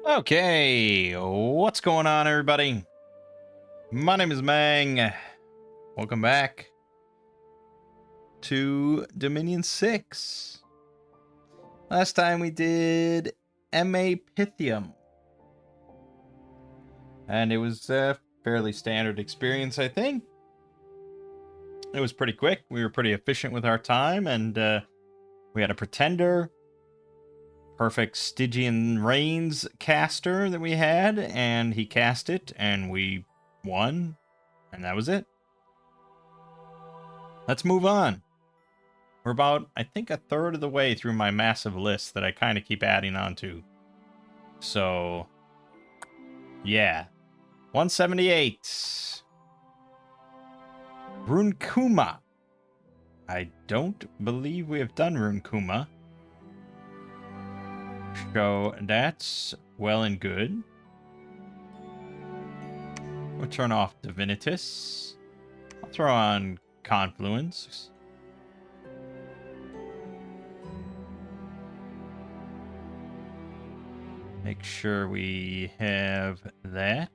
Okay, what's going on, everybody? My name is Mangg. Welcome back to Dominion 6. Last time we did M.A. Pythium. And it was a fairly standard experience, I think. It was pretty quick. We were pretty efficient with our time, and we had a pretender. Perfect Stygian Reigns caster that we had, and he cast it, and we won, and that was it. Let's move on. We're about, I think, a third of the way through my massive list that I kind of keep adding on to. So, yeah. 178. Runkuma. I don't believe we have done Runkuma. So that's well and good. We'll turn off Divinitas. I'll throw on Confluence. Make sure we have that.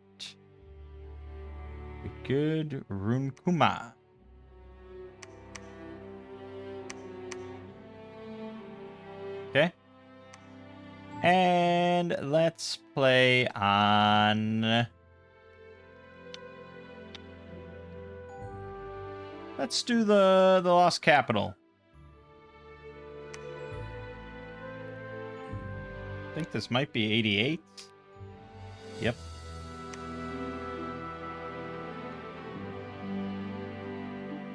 Good. Runkuma. Okay. And let's play on... Let's do the Lost Capital. I think this might be 88. Yep.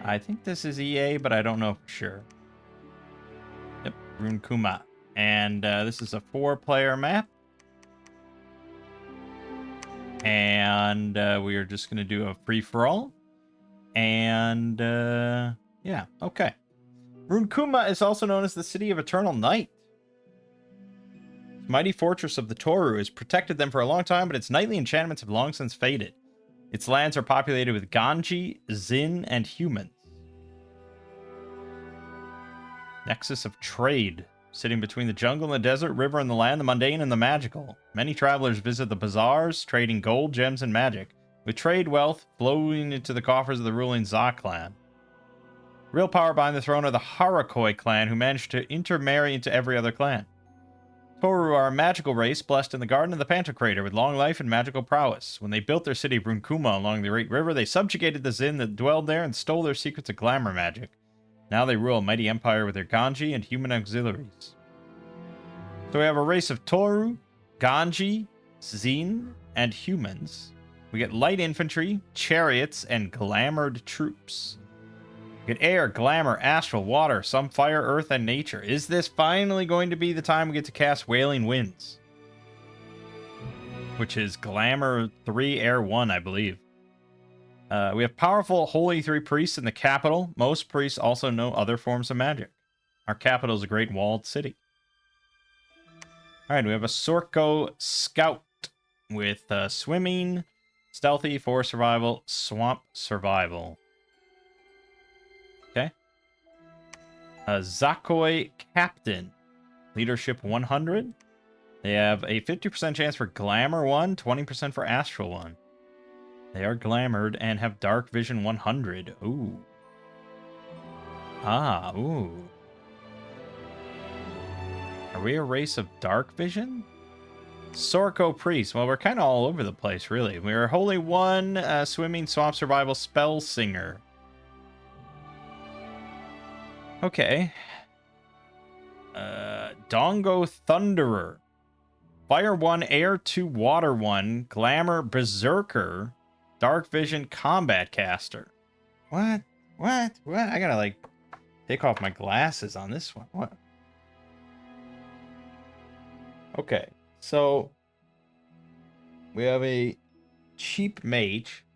I think this is EA, but I don't know for sure. Yep, Runkuma. And this is a 4-player map. And we are just going to do a free-for-all. And, yeah, okay. Runkuma is also known as the City of Eternal Night. The mighty fortress of the Toru has protected them for a long time, but its nightly enchantments have long since faded. Its lands are populated with Ganji, Zin, and humans. Nexus of trade, sitting between the jungle and the desert, river and the land, the mundane and the magical. Many travelers visit the bazaars, trading gold, gems, and magic, with trade wealth flowing into the coffers of the ruling Za clan. Real power behind the throne are the Harakoi clan, who managed to intermarry into every other clan. Toru are a magical race blessed in the Garden of the Pantocrator with long life and magical prowess. When they built their city Runkuma along the Great River, they subjugated the Zin that dwelled there and stole their secrets of glamour magic. Now they rule a mighty empire with their Ganji and human auxiliaries. So we have a race of Toru, Ganji, Zin, and humans. We get light infantry, chariots, and glamoured troops. We get air, glamour, astral, water, some fire, earth, and nature. Is this finally going to be the time we get to cast Wailing Winds? Which is glamour 3, air 1, I believe. We have powerful Holy 3 priests in the capital. Most priests also know other forms of magic. Our capital is a great walled city. Alright, we have a Sorko Scout with swimming, stealthy, forest survival, swamp survival. Okay. A Zakoi Captain, leadership 100. They have a 50% chance for glamour 1, 20% for astral 1. They are glamoured and have dark vision 100. Ooh. Ah, ooh. Are we a race of dark vision? Sorko Priest. Well, we're kind of all over the place, really. We're Holy 1, Swimming, Swamp Survival, Spell Singer. Okay. Dongo Thunderer. Fire 1, Air 2, Water 1, Glamour Berserker, Dark Vision Combat Caster. What? I gotta, like, take off my glasses on this one. What? Okay, so we have a cheap mage,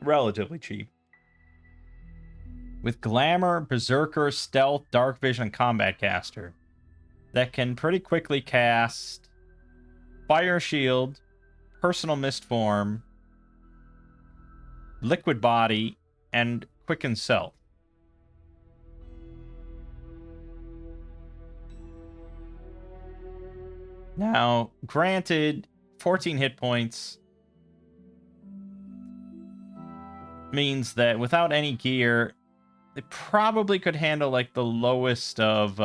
relatively cheap, with Glamour, Berserker, Stealth, Dark Vision, Combat Caster that can pretty quickly cast Fire Shield, Personal Mist Form, Liquid Body, and Quicken Self. Now, granted, 14 hit points means that without any gear, they probably could handle like the lowest of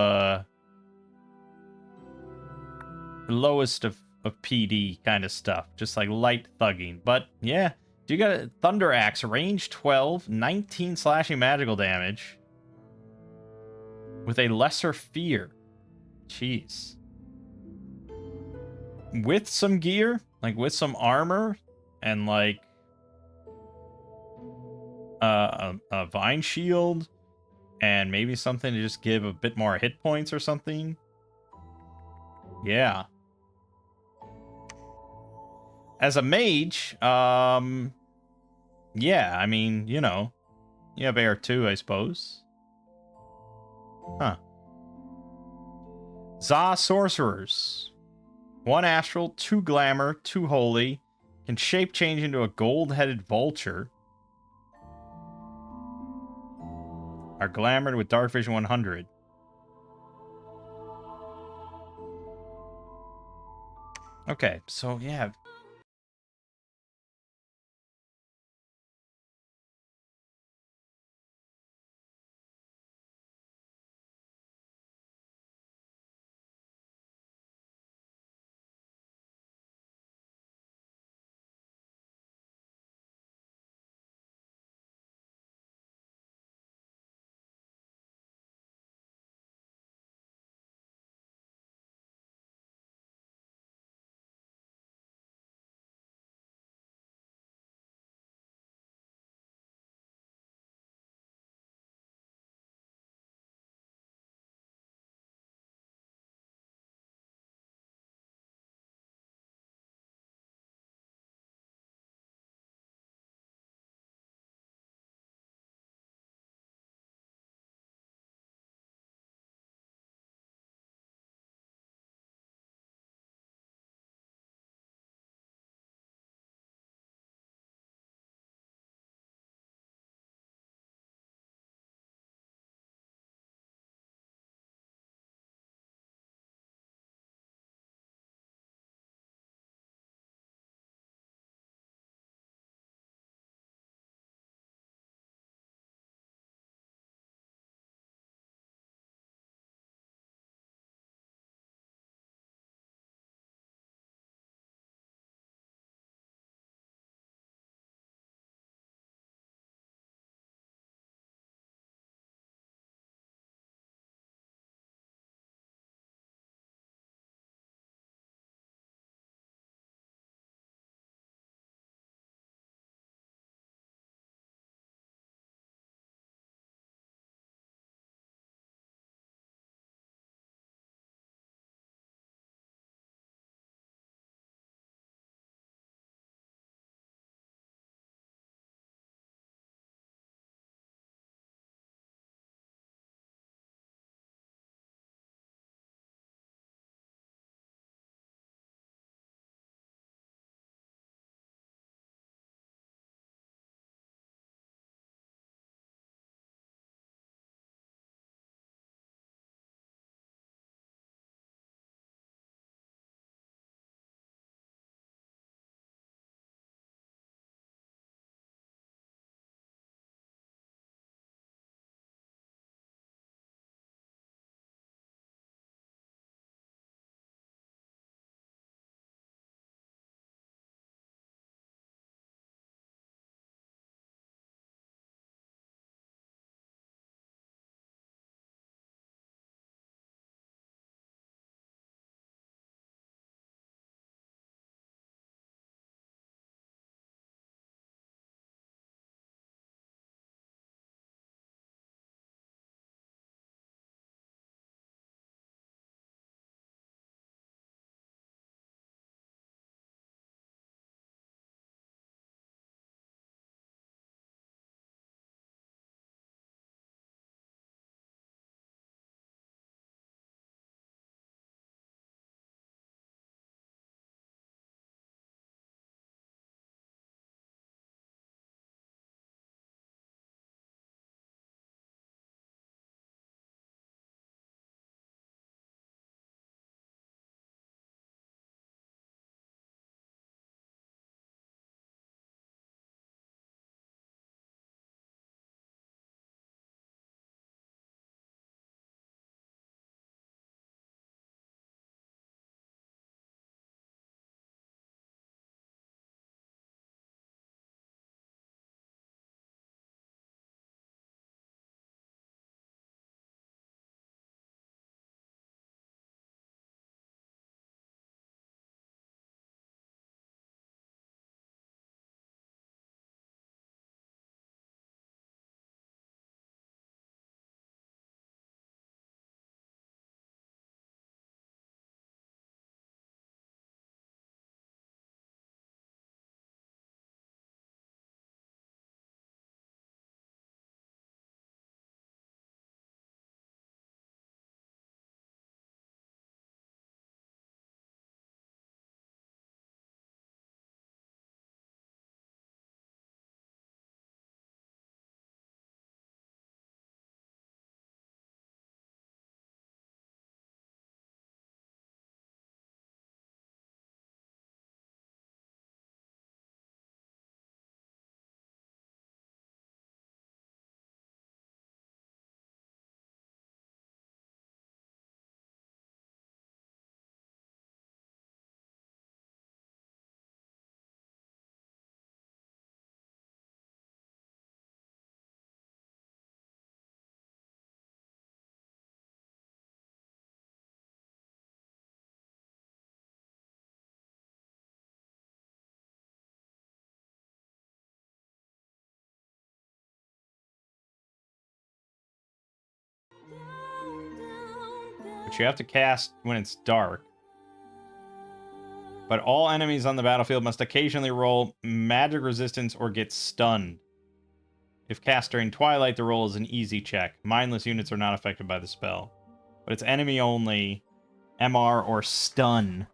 PD kind of stuff, just like light thugging. But yeah, you got a Thunder Axe, range 12, 19 slashing magical damage with a lesser fear. Jeez. With some gear, like with some armor and like a vine shield and maybe something to just give a bit more hit points or something. Yeah. As a mage, yeah, I mean, you know, you have air too, I suppose. Huh. Za sorcerers. 1 astral, 2 glamour, 2 holy. Can shape change into a gold-headed vulture. Are glamored with dark vision 100. Okay, so yeah, which you have to cast when it's dark. But all enemies on the battlefield must occasionally roll magic resistance or get stunned. If cast during twilight, the roll is an easy check. Mindless units are not affected by the spell. But it's enemy only, MR, or stun.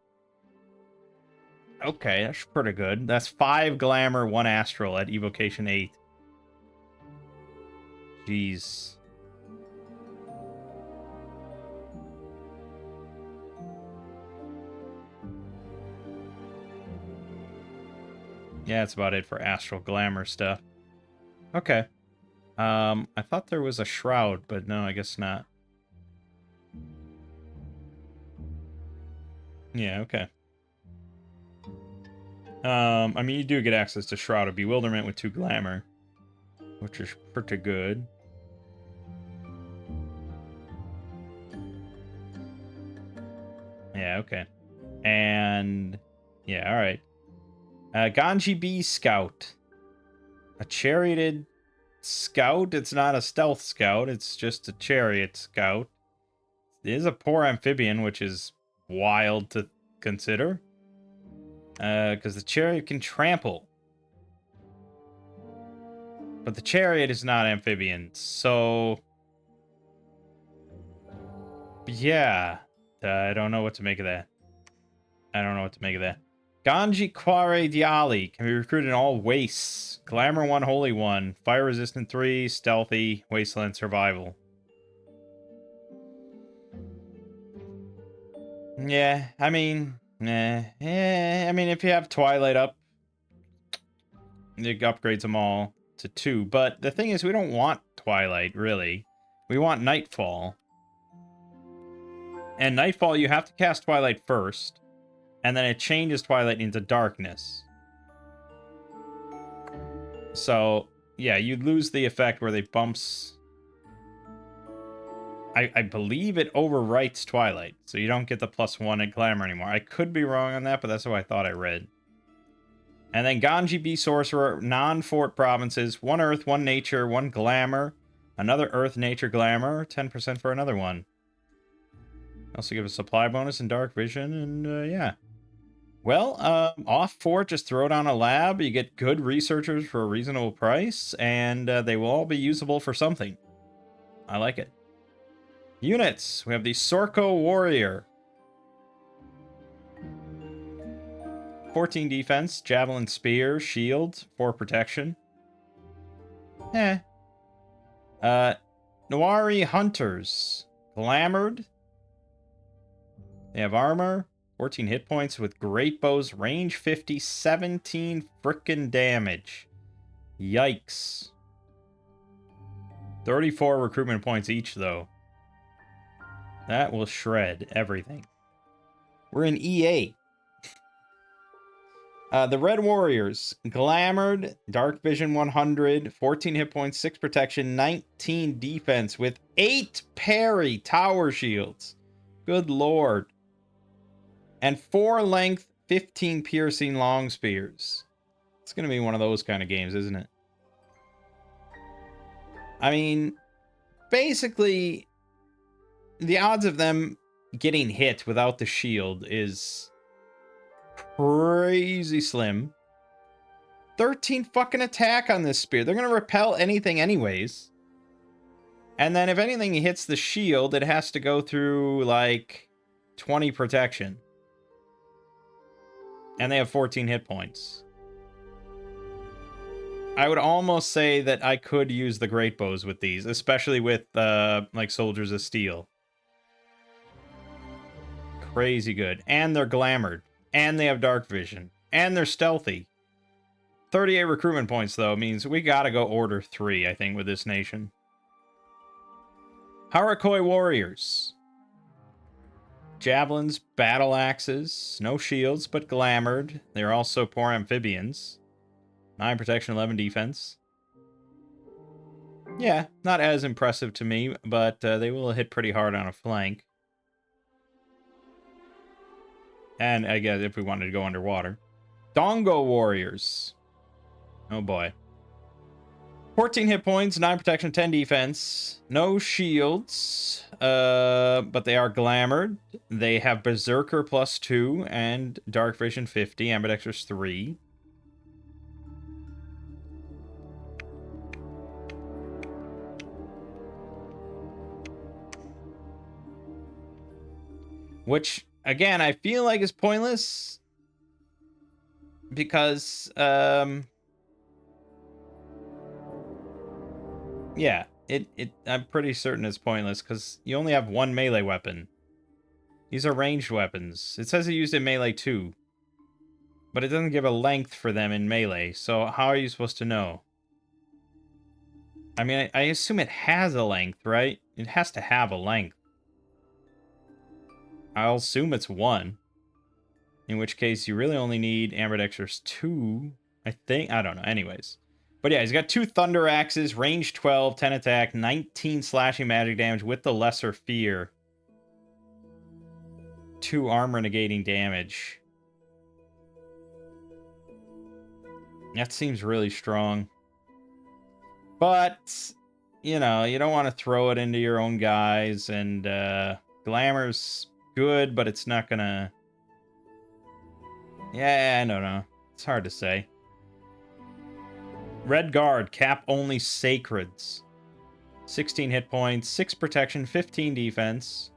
Okay, that's pretty good. That's 5 Glamour, 1 Astral at Evocation 8. Jeez. Yeah, that's about it for Astral Glamour stuff. Okay. I thought there was a Shroud, but no, I guess not. Yeah, okay. I mean, you do get access to Shroud of Bewilderment with 2 Glamour, which is pretty good. Yeah, okay. And yeah, all right. Ganji B Scout. A charioted scout. It's not a stealth scout. It's just a chariot scout. It is a poor amphibian, which is wild to consider. Because the chariot can trample. But the chariot is not amphibian, so... yeah. I don't know what to make of that. Ganji Quare Diali can be recruited in all wastes. Glamour 1, Holy 1. Fire Resistant 3, Stealthy, Wasteland Survival. Yeah, I mean... I mean, if you have Twilight up, it upgrades them all to 2. But the thing is, we don't want Twilight, really. We want Nightfall. And Nightfall, you have to cast Twilight first. And then it changes Twilight into Darkness. So, yeah, you'd lose the effect where they bumps... I believe it overwrites Twilight, so you don't get the +1 at Glamour anymore. I could be wrong on that, but that's what I thought I read. And then Ganji B Sorcerer, non-fort provinces, 1 Earth, 1 Nature, 1 Glamour, another Earth, Nature, Glamour, 10% for another one. Also give a supply bonus and Dark Vision, and yeah. Well, off fort, just throw down a lab, you get good researchers for a reasonable price, and they will all be usable for something. I like it. Units, we have the Sorko Warrior. 14 defense, Javelin Spear, Shield, 4 protection. Noiri Hunters. Glamored. They have armor, 14 hit points with great bows, range 50, 17 frickin' damage. Yikes. 34 recruitment points each, though. That will shred everything. We're in E8. The Red Warriors. Glamored, Dark Vision 100, 14 hit points, 6 protection, 19 defense with 8 parry tower shields. Good lord. And 4 length, 15 piercing long spears. It's going to be one of those kind of games, isn't it? I mean, basically, the odds of them getting hit without the shield is crazy slim. 13 fucking attack on this spear. They're going to repel anything anyways. And then if anything hits the shield, it has to go through, like, 20 protection. And they have 14 hit points. I would almost say that I could use the great bows with these, especially with, like, Soldiers of Steel. Crazy good. And they're glamored. And they have dark vision. And they're stealthy. 38 recruitment points, though, means we gotta go order 3, I think, with this nation. Harakoi Warriors. Javelins, battle axes, no shields, but glamored. They're also poor amphibians. 9 protection, 11 defense. Yeah, not as impressive to me, but they will hit pretty hard on a flank. And I guess if we wanted to go underwater. Dongo Warriors. Oh boy. 14 hit points, 9 protection, 10 defense. No shields, but they are glamored. They have Berserker +2 and Dark Vision 50, Ambidextrous 3. Which, again, I feel like is pointless. Because, yeah, I'm pretty certain it's pointless because you only have one melee weapon. These are ranged weapons. It says it used in melee too, but it doesn't give a length for them in melee. So how are you supposed to know? I mean, I assume it has a length, right? It has to have a length. I'll assume it's 1. In which case, you really only need Ambidextrous 2, I think. I don't know. Anyways. But yeah, he's got 2 Thunder Axes, range 12, 10 attack, 19 slashing magic damage with the Lesser Fear. 2 armor negating damage. That seems really strong. But, you know, you don't want to throw it into your own guys. And Glamour's good, but it's not gonna... Yeah, I don't know. It's hard to say. Red Guard, cap only Sacreds. 16 hit points, 6 protection, 15 defense,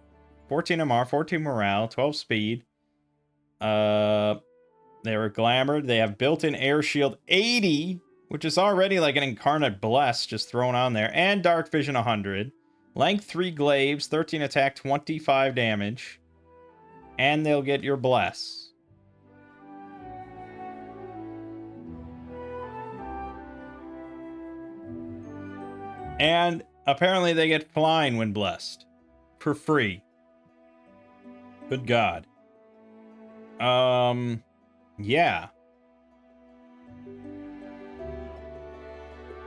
14 MR, 14 morale, 12 speed. They were glamored. They have built-in air shield 80, which is already like an incarnate bless just thrown on there, and dark vision 100. Length 3 glaives, 13 attack, 25 damage. And they'll get your bless. And apparently they get flying when blessed. For free. Good God. Yeah.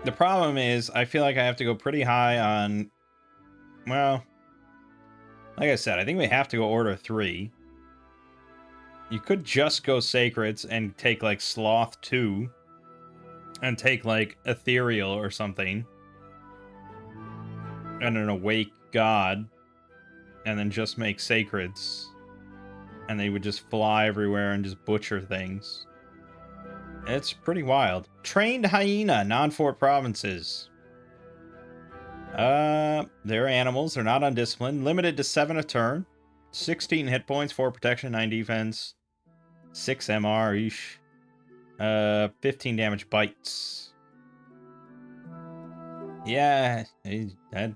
The problem is, I feel like I have to go pretty high on... Well, like I said, I think we have to go order 3. You could just go Sacreds and take, like, Sloth 2. And take, like, Ethereal or something. And an Awake God. And then just make Sacreds. And they would just fly everywhere and just butcher things. It's pretty wild. Trained Hyena, non-fort provinces. They're animals. They're not undisciplined. Limited to 7 a turn. 16 hit points, 4 protection, 9 defense. 6 MR each. 15 damage bites. Yeah, I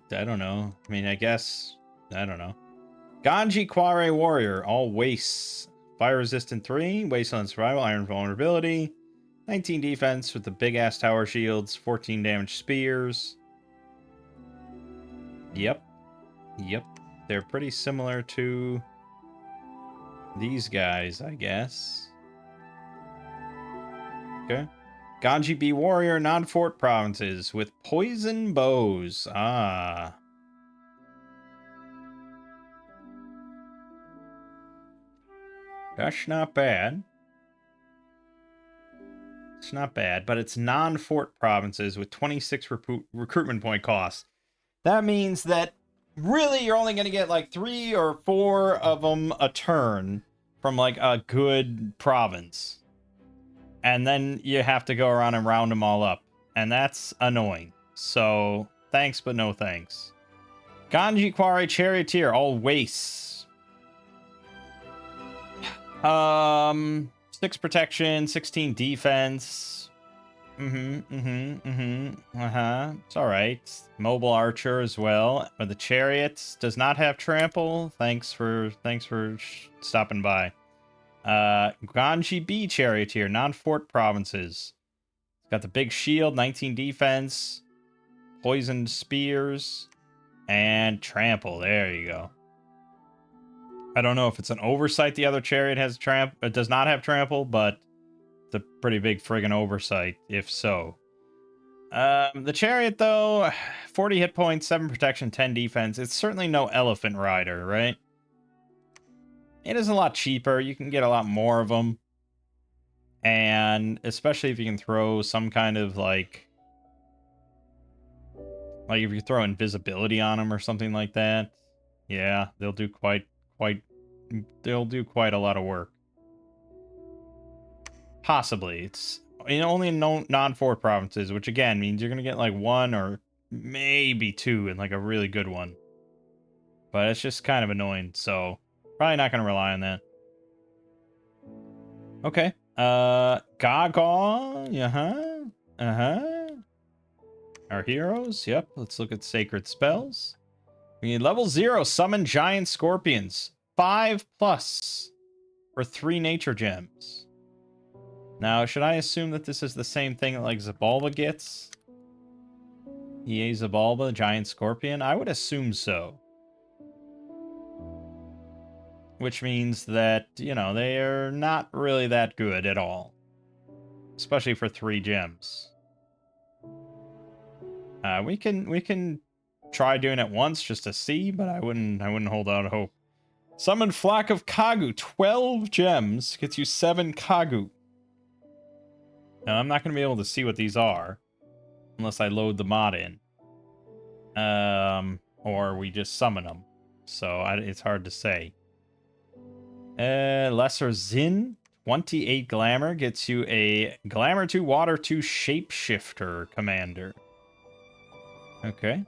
don't know. I mean, I guess... I don't know. Ganji Quare Warrior, all wastes. Fire resistant 3, wasteland survival, iron vulnerability, 19 defense with the big ass tower shields, 14 damage spears. Yep. They're pretty similar to these guys, I guess. Okay. Ganji B Warrior, non-fort provinces with poison bows. Ah. That's not bad. It's not bad, but it's non-fort provinces with 26 recruitment point cost. That means that really you're only going to get like 3 or 4 of them a turn from like a good province. And then you have to go around and round them all up. And that's annoying. So, thanks, but no thanks. Ganji Quare Charioteer, all wastes. 6 protection, 16 defense. It's alright. Mobile archer as well. But the chariot does not have trample. Thanks for stopping by. Ganji B Charioteer, non-fort provinces. It's got the big shield, 19 defense, poisoned spears, and trample. There you go. I don't know if it's an oversight the other chariot does not have trample, but it's a pretty big friggin' oversight, if so. The chariot, though, 40 hit points, 7 protection, 10 defense. It's certainly no elephant rider, right? It is a lot cheaper. You can get a lot more of them. And especially if you can throw some kind of, like, Like if you throw invisibility on them or something like that, yeah, they'll do quite a lot of work. Possibly. It's only in non-fort provinces, which again means you're gonna get like 1 or maybe 2 in like a really good one. But it's just kind of annoying, so probably not gonna rely on that. Okay. Gaga, Our heroes, yep. Let's look at sacred spells. We need level 0, summon giant scorpions. 5+ for 3 nature gems. Now, should I assume that this is the same thing that like Zabalba gets? EA Zabalba, giant scorpion? I would assume so. Which means that, they are not really that good at all. Especially for 3 gems. We can try doing it once just to see, but I wouldn't hold out hope. Summon Flock of Kagu, 12 gems, gets you 7 Kagu. Now, I'm not going to be able to see what these are unless I load the mod in. Or we just summon them. So it's hard to say. Lesser Zin, 28 Glamour, gets you a Glamour 2, Water 2 Shapeshifter Commander. Okay.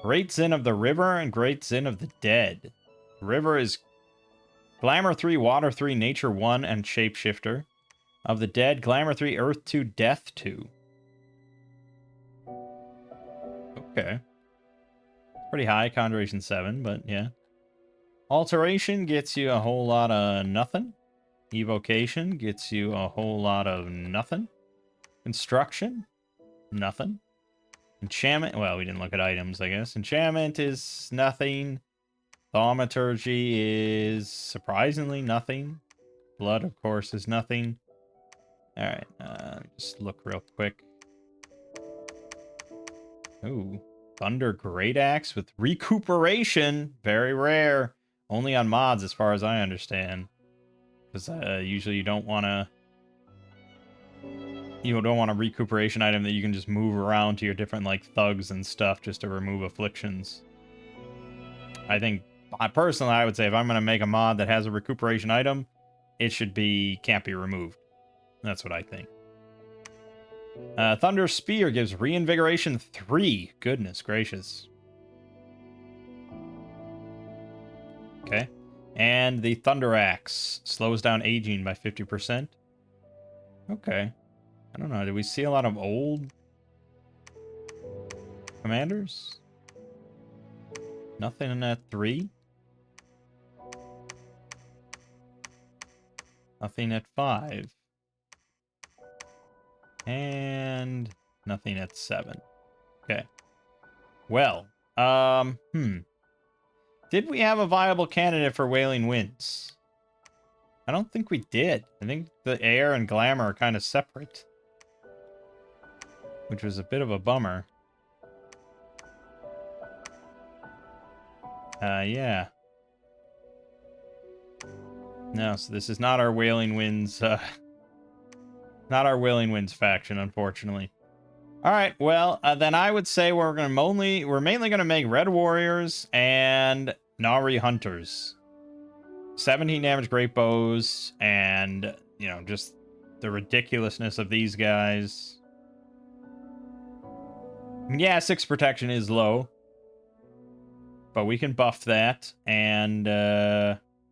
Great Zin of the River and Great Zin of the Dead. River is Glamour 3, Water 3, Nature 1, and Shapeshifter. Of the Dead, Glamour 3, Earth 2, Death 2. Okay. Pretty high, Conjuration 7, but yeah. Alteration gets you a whole lot of nothing. Evocation gets you a whole lot of nothing. Construction, nothing. Enchantment, well, we didn't look at items, I guess. Enchantment is nothing. Thaumaturgy is surprisingly nothing. Blood, of course, is nothing. Alright, just look real quick. Ooh, Thunder Great Axe with recuperation. Very rare. Only on mods, as far as I understand. Because usually you don't want a recuperation item that you can just move around to your different like thugs and stuff just to remove afflictions. I think, personally, I would say if I'm going to make a mod that has a recuperation item, it can't be removed. That's what I think. Thunder Spear gives Reinvigoration 3. Goodness gracious. Okay. And the Thunder Axe slows down aging by 50%. Okay. I don't know. Did we see a lot of old commanders? Nothing in that 3? Nothing at 5. And nothing at 7. Okay. Well, did we have a viable candidate for Wailing Winds? I don't think we did. I think the air and glamour are kind of separate. Which was a bit of a bummer. Yeah. No, so this is not our Wailing Winds, not our Wailing Winds faction, unfortunately. Alright, well, then I would say we're mainly gonna make Red Warriors and Nari Hunters. 17 damage great bows, and, just the ridiculousness of these guys. Yeah, 6 protection is low. But we can buff that, and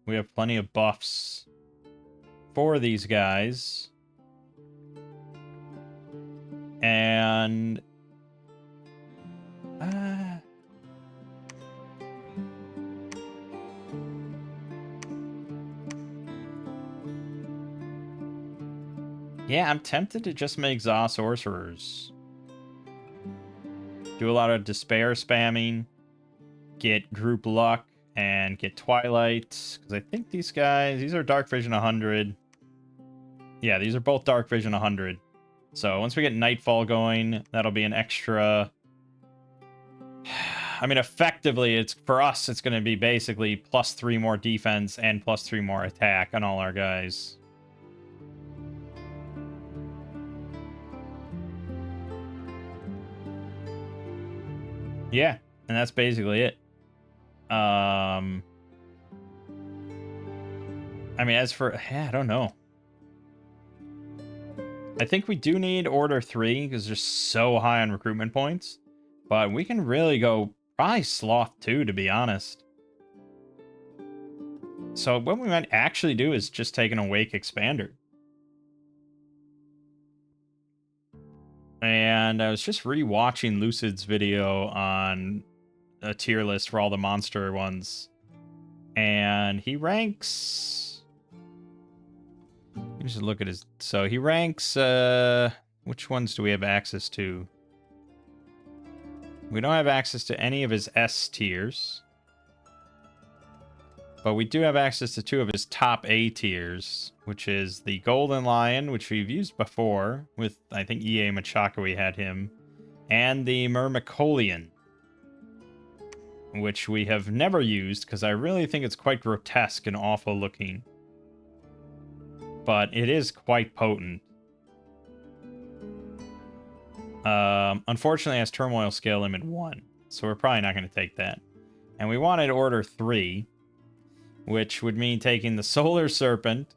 we have plenty of buffs for these guys. And yeah, I'm tempted to just make Za Sorcerers. Do a lot of Despair spamming. Get Group Luck and get Twilight. Because I think these are Dark Vision 100. Yeah, these are both Dark Vision 100. So once we get Nightfall going, that'll be an extra... I mean, effectively, for us, it's going to be basically +3 more defense and +3 more attack on all our guys. Yeah, and that's basically it. I mean, as for... Yeah, I don't know. I think we do need Order 3, because they're so high on recruitment points. But we can really go probably Sloth 2, to be honest. So what we might actually do is just take an Awake Expander. And I was just re-watching Lucid's video on a tier list for all the monster ones. And he ranks... Let me just look at his... So he ranks... Which ones do we have access to? We don't have access to any of his S tiers. But we do have access to 2 of his top A tiers, which is the Golden Lion, which we've used before with, I think, EA Machaka, we had him, and the Myrmicolian, which we have never used because I really think it's quite grotesque and awful looking. But it is quite potent. Unfortunately, it has Turmoil Scale Limit 1, so we're probably not going to take that. And we wanted Order 3, which would mean taking the Solar Serpent,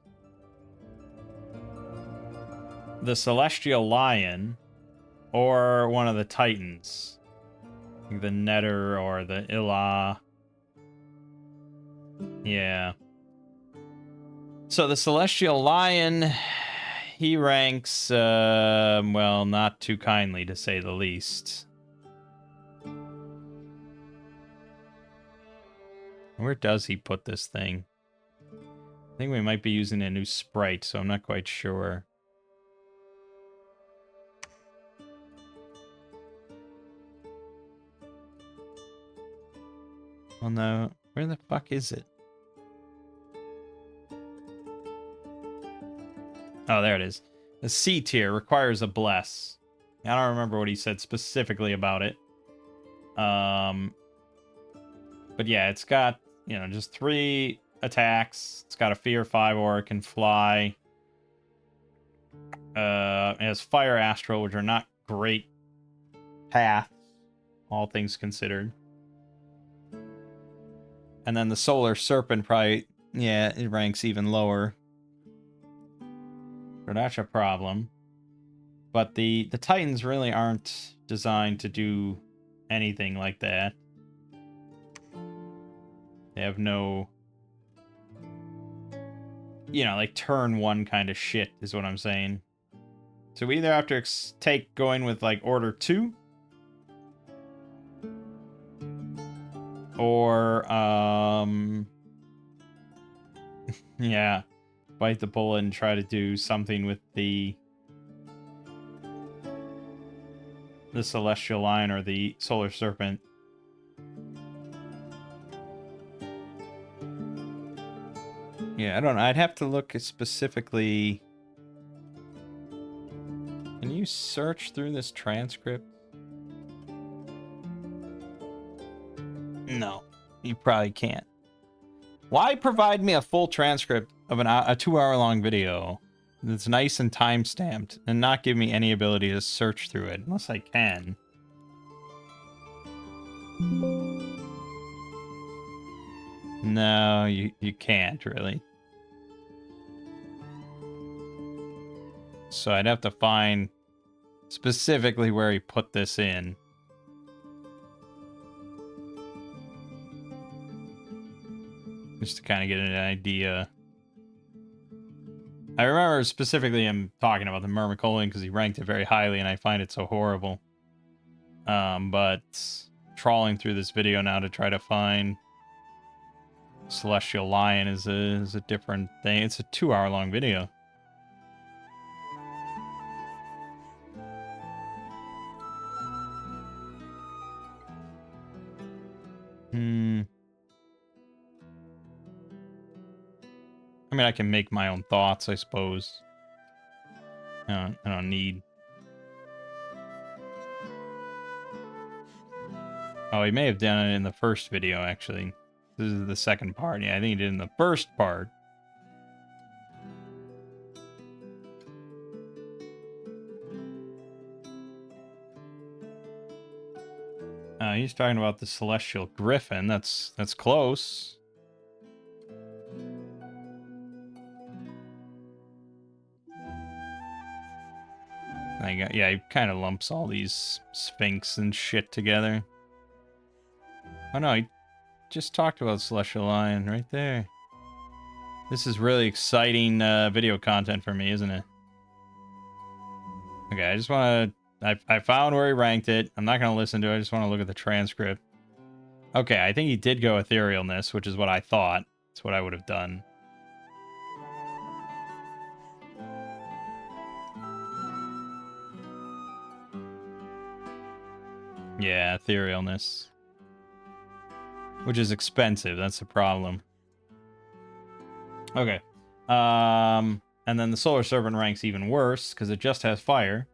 the Celestial Lion, or one of the Titans. Like the Netter or the Illa. Yeah. So the Celestial Lion, he ranks, well, not too kindly, to say the least. Where does he put this thing? I think we might be using a new sprite, so I'm not quite sure. Well, no. Where the fuck is it? Oh, there it is. The C tier requires a bless. I don't remember what he said specifically about it. But yeah, it's got, you know, just 3 attacks. It's got a Fear 5 aura, can fly. It has Fire Astral, which are not great paths, all things considered. And then the Solar Serpent probably, yeah, it ranks even lower. So that's a problem. But the Titans really aren't designed to do anything like that. They have no, you know, like turn 1 kind of shit is what I'm saying. So we either have to take going with like Order 2, or yeah, bite the bullet and try to do something with the Celestial Lion or the Solar Serpent. Yeah, I don't know. I'd have to look specifically. Can you search through this transcript? No, you probably can't. Why provide me a full transcript of a 2-hour-long video that's nice and time-stamped and not give me any ability to search through it, unless I can? No, you can't, really. So I'd have to find specifically where he put this in. Just to kind of get an idea. I remember specifically him talking about the Myrmicolian because he ranked it very highly and I find it so horrible. But trawling through this video now to try to find Celestial Lion is a different thing. It's a 2-hour-long video. I mean, I can make my own thoughts, I suppose. I don't need... Oh, he may have done it in the first video, actually. This is the second part. Yeah, I think he did in the first part. He's talking about the Celestial Griffin. That's close. Yeah, he kind of lumps all these Sphinx and shit together. Oh no, he just talked about Celestial Lion right there. This is really exciting video content for me, isn't it? Okay, I just want to... I found where he ranked it. I'm not going to listen to it. I just want to look at the transcript. Okay, I think he did go Etherealness, which is what I thought. That's what I would have done. Yeah, Etherealness. Which is expensive. That's the problem. Okay. And then the Solar Serpent ranks even worse, because it just has fire.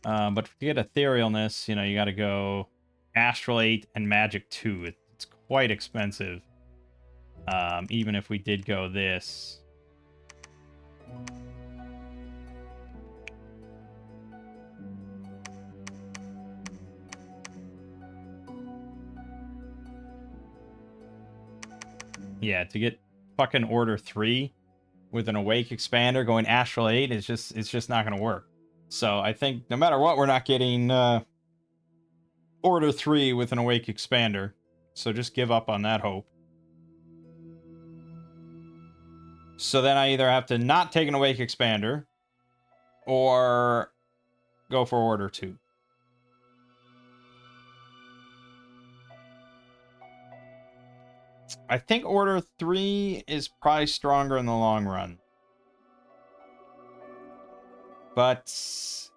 But to get Etherealness, you know, you got to go Astral 8 and Magic 2. It's quite expensive. Even if we did go this. Yeah, to get fucking Order 3 with an Awake Expander going Astral 8, it's just not going to work. So I think no matter what, we're not getting Order 3 with an Awake Expander. So just give up on that hope. So then I either have to not take an Awake Expander or go for Order 2. I think Order 3 is probably stronger in the long run. But,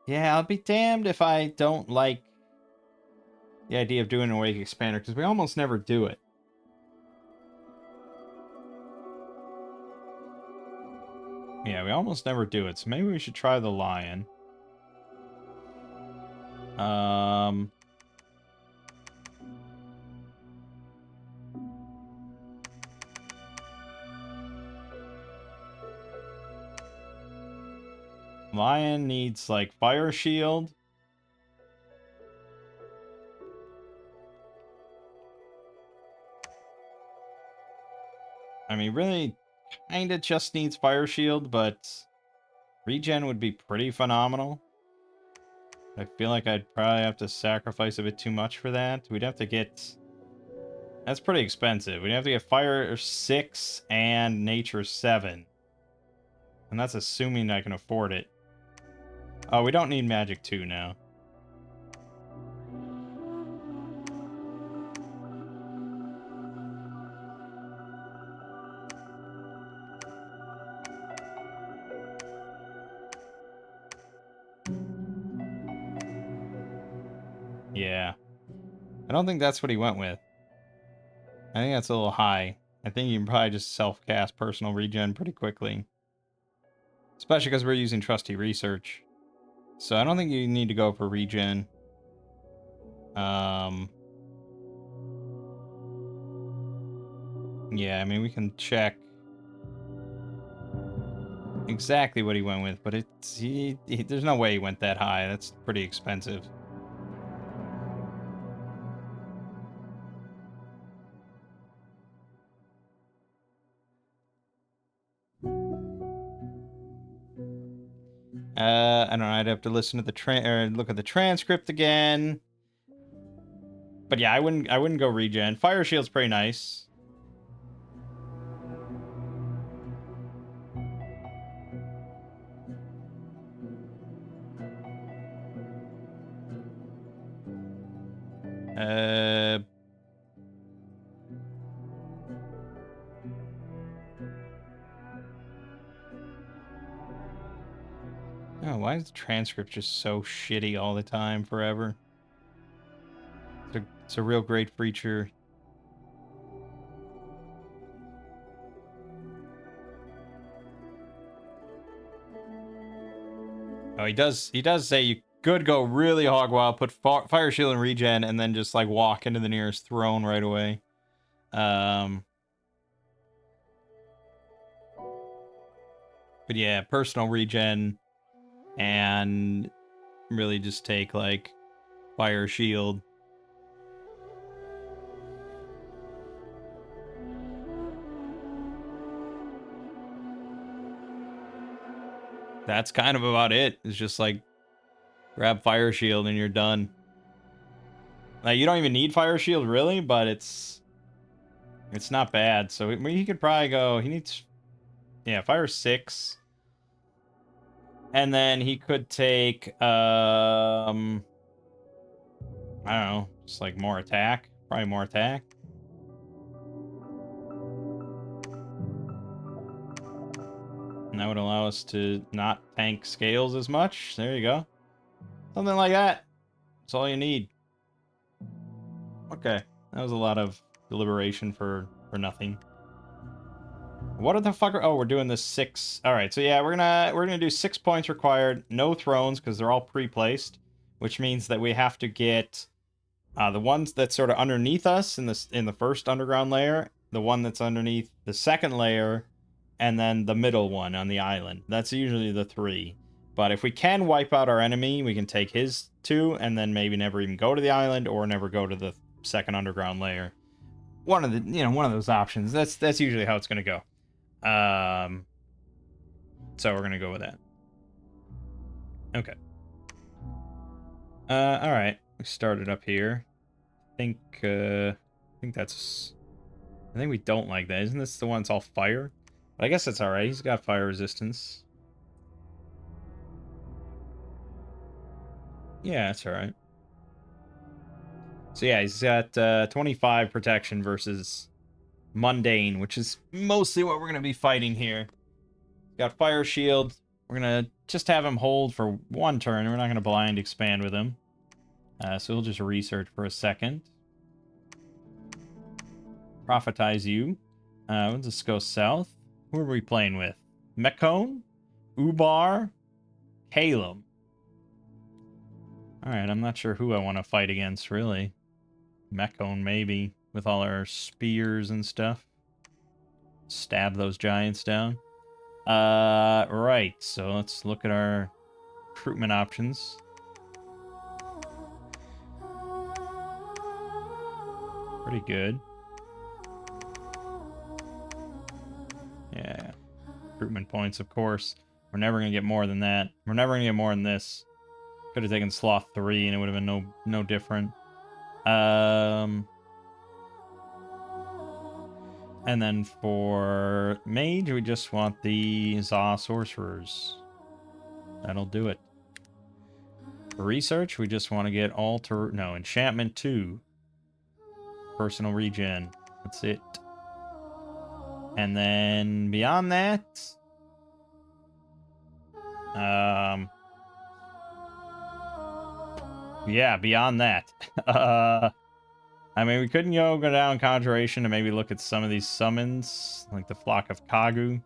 yeah, I'll be damned if I don't like the idea of doing an Awake Expander, because we almost never do it. Yeah, we almost never do it, so maybe we should try the Lion. Lion needs, like, Fire Shield. I mean, really, kinda just needs Fire Shield, but regen would be pretty phenomenal. I feel like I'd probably have to sacrifice a bit too much for that. We'd have to get... That's pretty expensive. We'd have to get Fire 6 and Nature 7. And that's assuming I can afford it. Oh, we don't need Magic 2 now. Yeah. I don't think that's what he went with. I think that's a little high. I think you can probably just self-cast personal regen pretty quickly. Especially because we're using Trusty Research. So I don't think you need to go for regen. Yeah, I mean, we can check exactly what he went with, but there's no way he went that high. That's pretty expensive. I don't know. I'd have to listen to the or look at the transcript again. But yeah, I wouldn't go regen. Fire Shield's pretty nice. Oh, why is the transcript just so shitty all the time, forever? It's a real great feature. Oh, he does say you could go really hog wild, put Fire Shield and regen, and then just like walk into the nearest throne right away. But yeah, personal regen, and really just take like Fire Shield. That's kind of about it. It's just like grab Fire Shield and you're done. Like, you don't even need Fire Shield, really, but it's not bad. So he could probably go... He needs... Yeah, Fire 6. And then he could take... I don't know. Just like more attack. Probably more attack. And that would allow us to not tank scales as much. There you go. Something like that. That's all you need. Okay. That was a lot of deliberation for nothing. What the fuck? Oh, we're doing this 6. All right, so yeah, we're gonna do 6 points required. No thrones because they're all pre-placed, which means that we have to get the ones that's sort of underneath us in the first underground layer, the one that's underneath the second layer, and then the middle one on the island. That's usually the 3. But if we can wipe out our enemy, we can take his 2 and then maybe never even go to the island or never go to the second underground layer. One of those options. That's usually how it's gonna go. So we're gonna go with that. Okay. All right. We started up here. I think that's. I think we don't like that. Isn't this the one that's all fire? But I guess that's all right. He's got fire resistance. Yeah, that's all right. So yeah, he's got 25 protection versus mundane, which is mostly what we're gonna be fighting here. Got fire shield. We're gonna just have him hold for 1 turn. We're not gonna blind expand with him. So we'll just research for a second. Prophetize you. We'll just go south. Who are we playing with? Mekone? Ubar? Calum. Alright, I'm not sure who I want to fight against, really. Mekone, maybe, with all our spears and stuff. Stab those giants down. Right, so let's look at our recruitment options. Pretty good. Yeah. Recruitment points, of course. We're never going to get more than that. We're never going to get more than this. Could have taken Sloth 3 and it would have been no different. And then for Mage, we just want the Za Sorcerers. That'll do it. For Research, we just want to get Enchantment 2. Personal Regen. That's it. And then beyond that... yeah, beyond that. I mean, we couldn't go down Conjuration to maybe look at some of these summons, like the Flock of Kagu.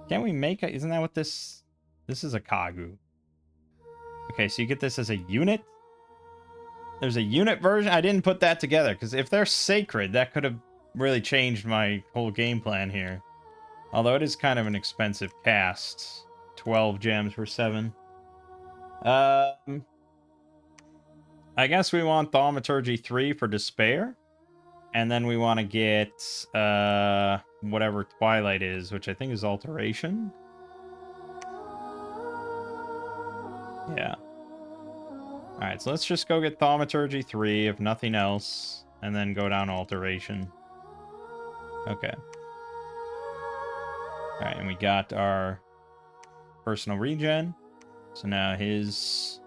Can't we make a... Isn't that what this... This is a Kagu. Okay, so you get this as a unit? There's a unit version? I didn't put that together, because if they're sacred, that could have really changed my whole game plan here. Although it is kind of an expensive cast. 12 gems for 7. I guess we want Thaumaturgy 3 for Despair. And then we want to get whatever Twilight is, which I think is Alteration. Yeah. Alright, so let's just go get Thaumaturgy 3, if nothing else. And then go down Alteration. Okay. Alright, and we got our personal regen. So now his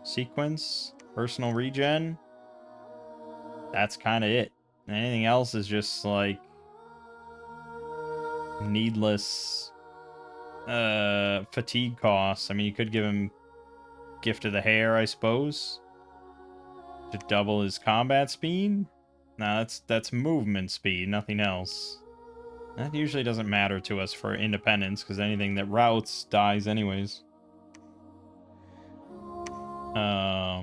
sequence, personal regen. That's kind of it. Anything else is just like needless fatigue costs. I mean, you could give him Gift of the Hair, I suppose, to double his combat speed. No, that's movement speed, nothing else. That usually doesn't matter to us for independence, because anything that routes dies anyways. I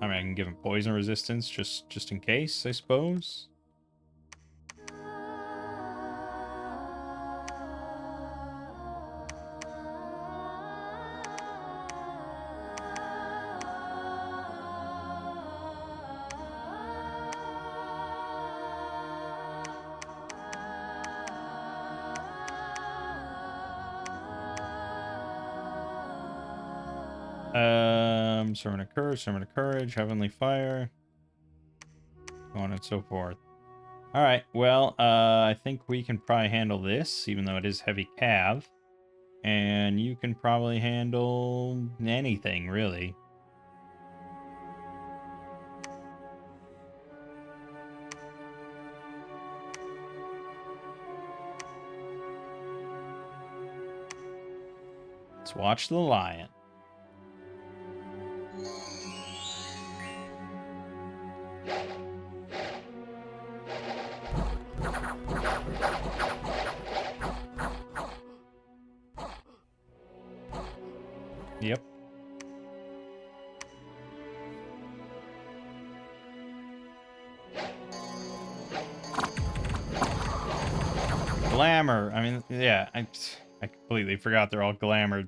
mean, I can give him poison resistance just in case, I suppose. Sermon of Courage, Heavenly Fire, so on and so forth. All right, well, I think we can probably handle this, even though it is heavy cav. And you can probably handle anything, really. Let's watch the lion. Yep. Glamour. I mean, yeah, I completely forgot they're all glamored.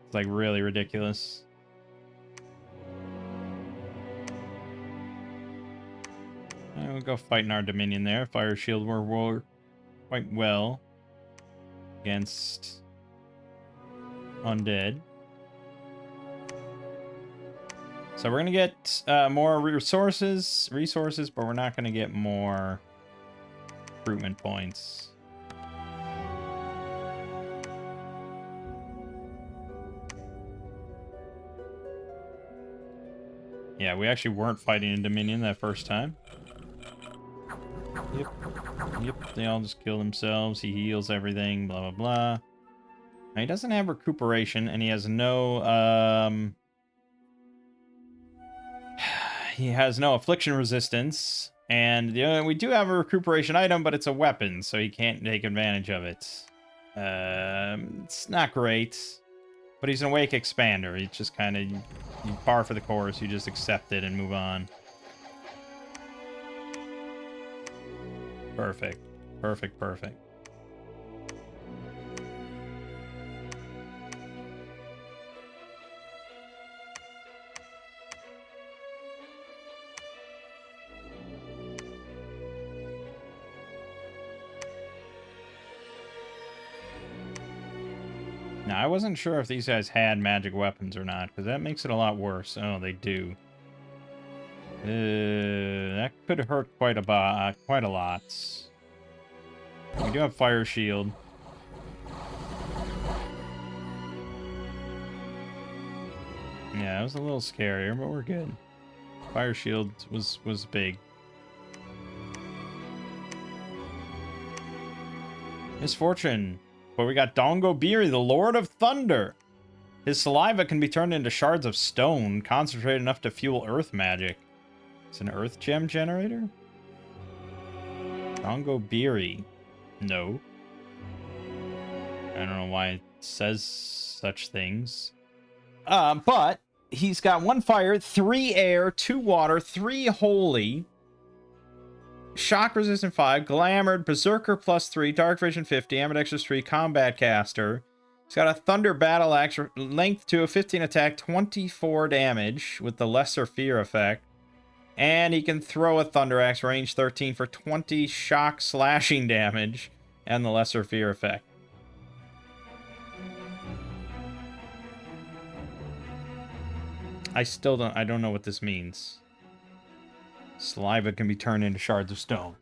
It's like really ridiculous. We'll go fight in our Dominion there. Fire Shield will work quite well against undead. So we're gonna get more resources, but we're not gonna get more recruitment points. Yeah, we actually weren't fighting in Dominion that first time. Yep, they all just kill themselves. He heals everything, blah, blah, blah. Now, he doesn't have recuperation, and he has no, he has no affliction resistance. And we do have a recuperation item, but it's a weapon, so he can't take advantage of it. It's not great. But he's an Awake Expander. He's just kind of, you par for the course. You just accept it and move on. Perfect. Perfect, perfect. Now, I wasn't sure if these guys had magic weapons or not, because that makes it a lot worse. Oh, they do. That could hurt quite a lot. We do have Fire Shield. Yeah, it was a little scarier, but we're good. Fire Shield was big. Misfortune. But we got Dongo Beery, the Lord of Thunder. His saliva can be turned into shards of stone, concentrated enough to fuel earth magic. It's an earth gem generator? Dongo Beery. No. I don't know why it says such things. But he's got 1 fire, 3 air, 2 water, 3 holy. Shock resistant 5, Glamored, Berserker +3, Dark Vision 50, Ambidextrous 3, Combat Caster. He's got a Thunder Battle Axe, length 2 of 15 attack, 24 damage with the Lesser Fear effect. And he can throw a Thunder Axe, range 13 for 20 shock slashing damage and the Lesser Fear effect. I don't know what this means. Saliva can be turned into shards of stone.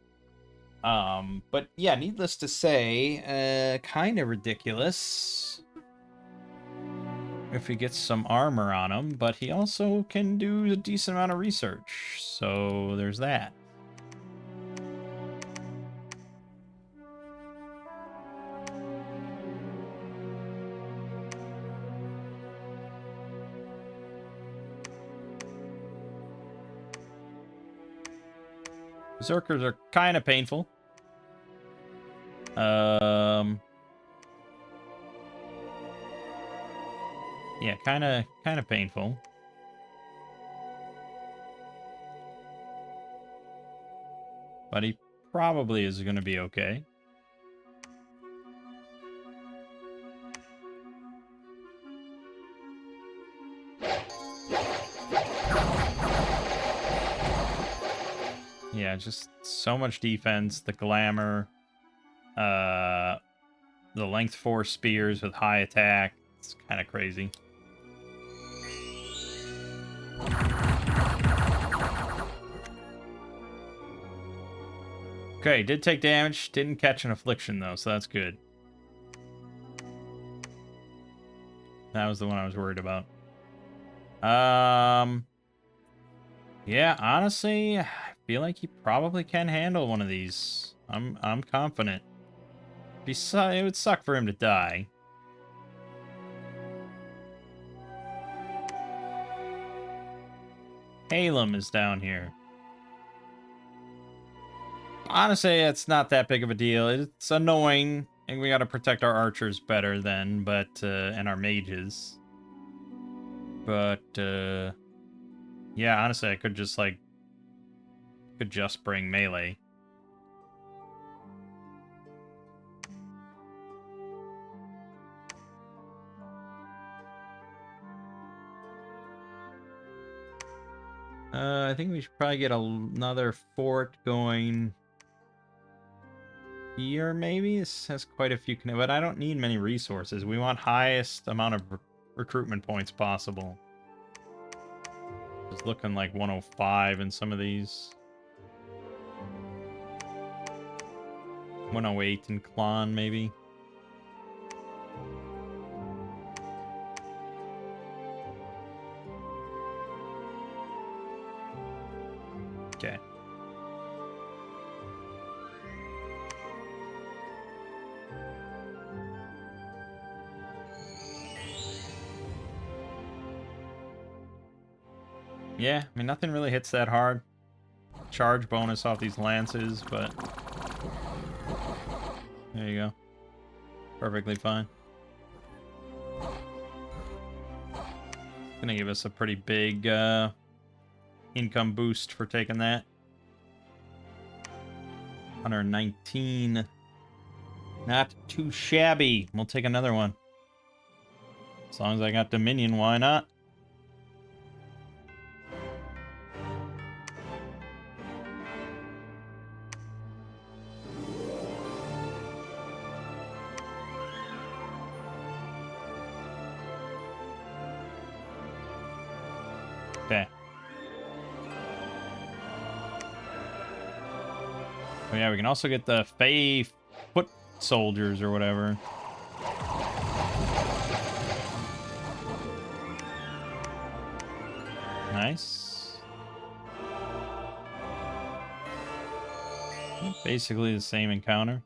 But yeah, needless to say, kind of ridiculous if he gets some armor on him, but he also can do a decent amount of research, so there's that. Berserkers are kind of painful. Yeah, kind of painful. But he probably is going to be okay. Yeah, just so much defense, the glamour, the length 4 spears with high attack. It's kind of crazy. Okay, did take damage. Didn't catch an affliction, though, so that's good. That was the one I was worried about. Yeah, honestly, I feel like he probably can handle one of these. I'm confident. It would suck for him to die. Halem is down here. Honestly, it's not that big of a deal. It's annoying, and we gotta protect our archers better then, and our mages. But, yeah, honestly, I could just, like, bring melee. I think we should probably get another fort going here, maybe? This has quite a few, but I don't need many resources. We want highest amount of recruitment points possible. It's looking like 105 in some of these. 108 in Klon, maybe. Okay. Yeah, I mean, nothing really hits that hard. Charge bonus off these lances, but... There you go. Perfectly fine. Gonna give us a pretty big, income boost for taking that. 119. Not too shabby. We'll take another one. As long as I got Dominion, why not? Okay. Oh yeah, we can also get the Fey foot soldiers or whatever. Nice. Basically the same encounter.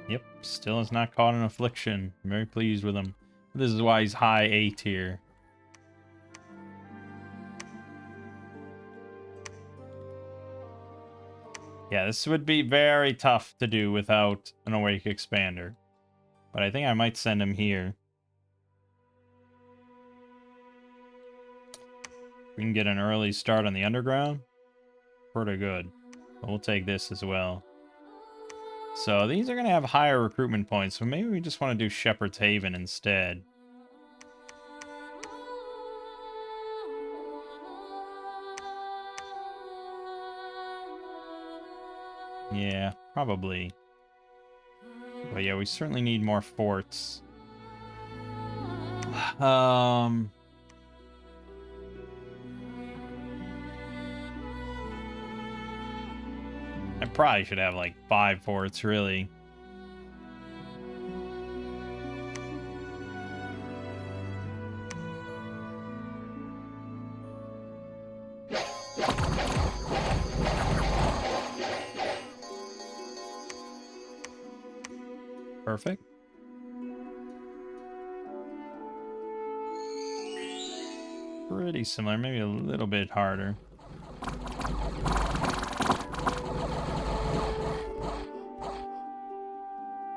Yep, still has not caught an affliction. I'm very pleased with him. This is why he's high A tier. Yeah, this would be very tough to do without an Awake Expander. But I think I might send him here. We can get an early start on the underground. Pretty good. But we'll take this as well. So these are going to have higher recruitment points, so maybe we just want to do Shepherd's Haven instead. Yeah, probably. But yeah, we certainly need more forts. I probably should have like 5 forts, really. Perfect. Pretty similar, maybe a little bit harder.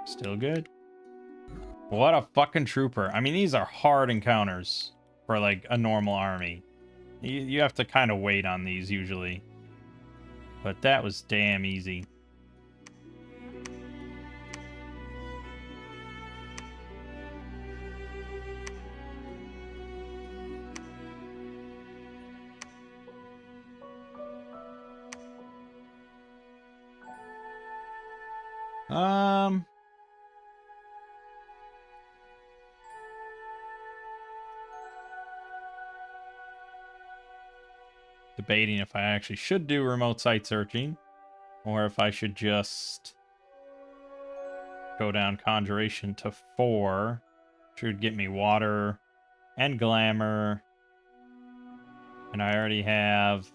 Still good. What a fucking trooper. I mean, these are hard encounters for, like, a normal army. You have to kind of wait on these, usually. But that was damn easy. Debating if I actually should do remote site searching or if I should just go down conjuration to 4, which would get me water and glamour. And I already have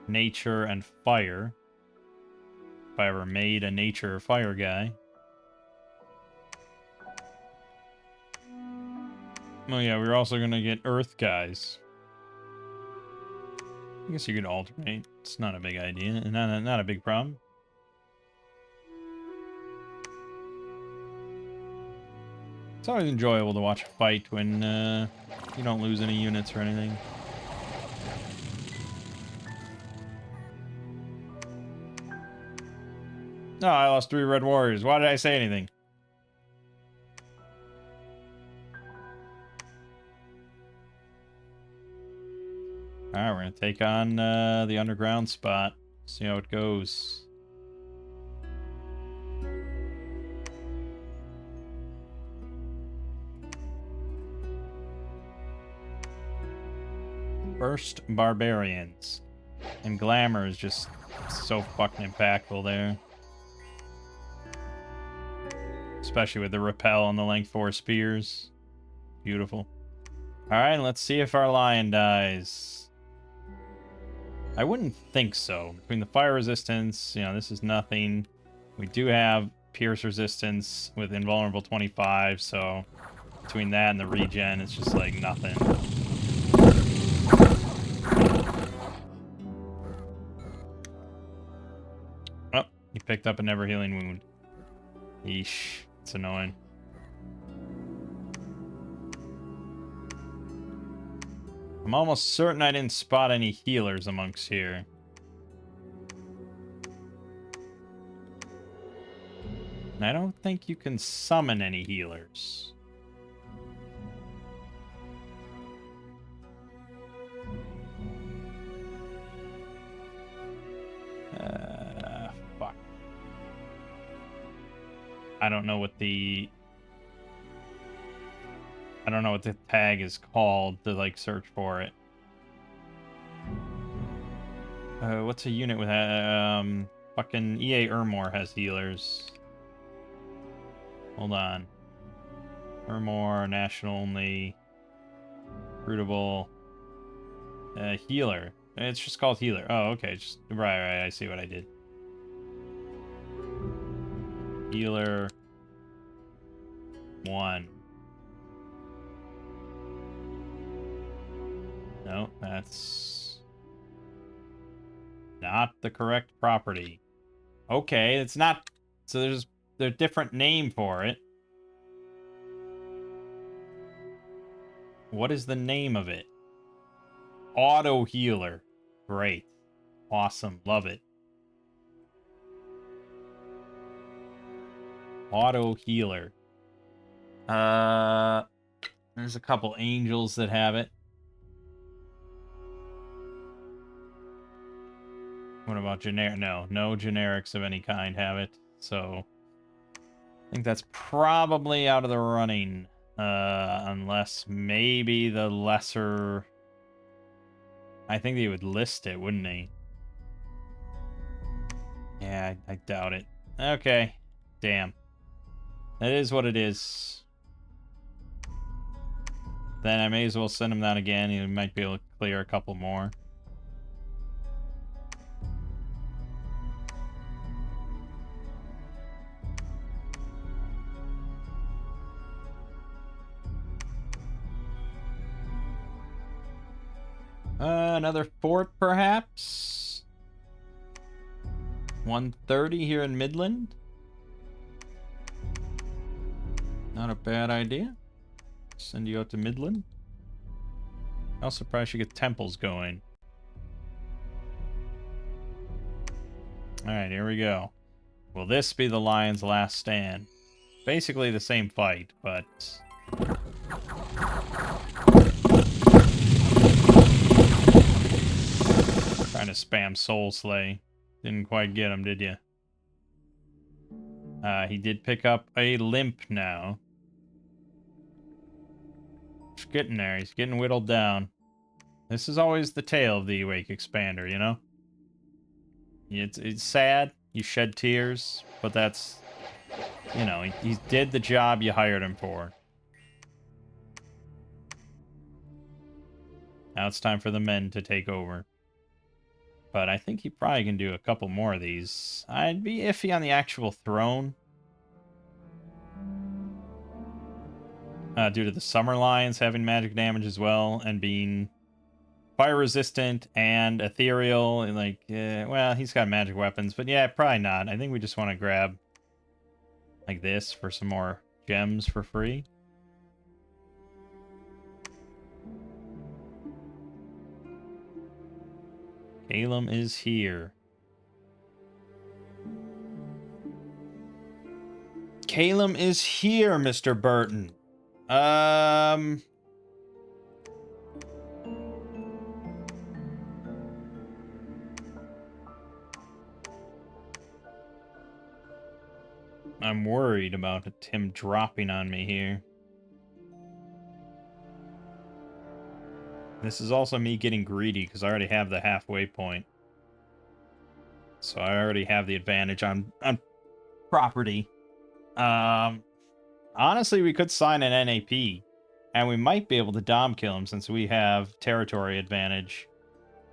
nature and fire. If I ever made a nature or fire guy. Oh yeah, we're also going to get earth guys. I guess you could alternate. It's not a big idea. Not a big problem. It's always enjoyable to watch a fight when you don't lose any units or anything. No, I lost 3 red warriors. Why did I say anything? Alright, we're going to take on the underground spot. See how it goes. First, barbarians. And glamour is just so fucking impactful there. Especially with the repel on the length 4 spears. Beautiful. Alright, let's see if our lion dies. I wouldn't think so. Between the fire resistance, you know, this is nothing. We do have pierce resistance with invulnerable 25, so between that and the regen, it's just like nothing. Oh, he picked up a never healing wound. Yeesh, it's annoying. I'm almost certain I didn't spot any healers amongst here. And I don't think you can summon any healers. Fuck. I don't know what the tag is called to like search for it. What's a unit with fucking EA Ermor has healers. Hold on. Ermor, national only, rootable, healer. It's just called healer. Oh, okay. Just right. I see what I did. Healer 1. No, that's not the correct property. Okay, it's not. So there's a different name for it. What is the name of it? Auto healer. Great. Awesome. Love it. Auto healer. There's a couple angels that have it. What about generic? No generics of any kind have it. So I think that's probably out of the running. Unless maybe the lesser... I think they would list it, wouldn't they? Yeah, I doubt it. Okay. Damn. That is what it is. Then I may as well send him that again. He might be able to clear a couple more. Another fort, perhaps? 130 here in Midland? Not a bad idea. Send you out to Midland. I'm surprised you get temples going. Alright, here we go. Will this be the Lion's last stand? Basically the same fight, but... Trying to spam Soul Slay. Didn't quite get him, did you? He did pick up a limp now. He's getting there. He's getting whittled down. This is always the tale of the Awake Expander, you know? It's sad, you shed tears, but that's, you know, he did the job you hired him for. Now it's time for the men to take over. But I think he probably can do a couple more of these. I'd be iffy on the actual throne. Due to the Summer Lions having magic damage as well, and being fire resistant and ethereal, and like, well, he's got magic weapons, but yeah, probably not. I think we just want to grab like this for some more gems for free. Calum is here. Calum is here, Mr. Burton. I'm worried about him dropping on me here. This is also me getting greedy because I already have the halfway point. So I already have the advantage on property. Honestly, we could sign an NAP, and we might be able to dom kill him since we have territory advantage.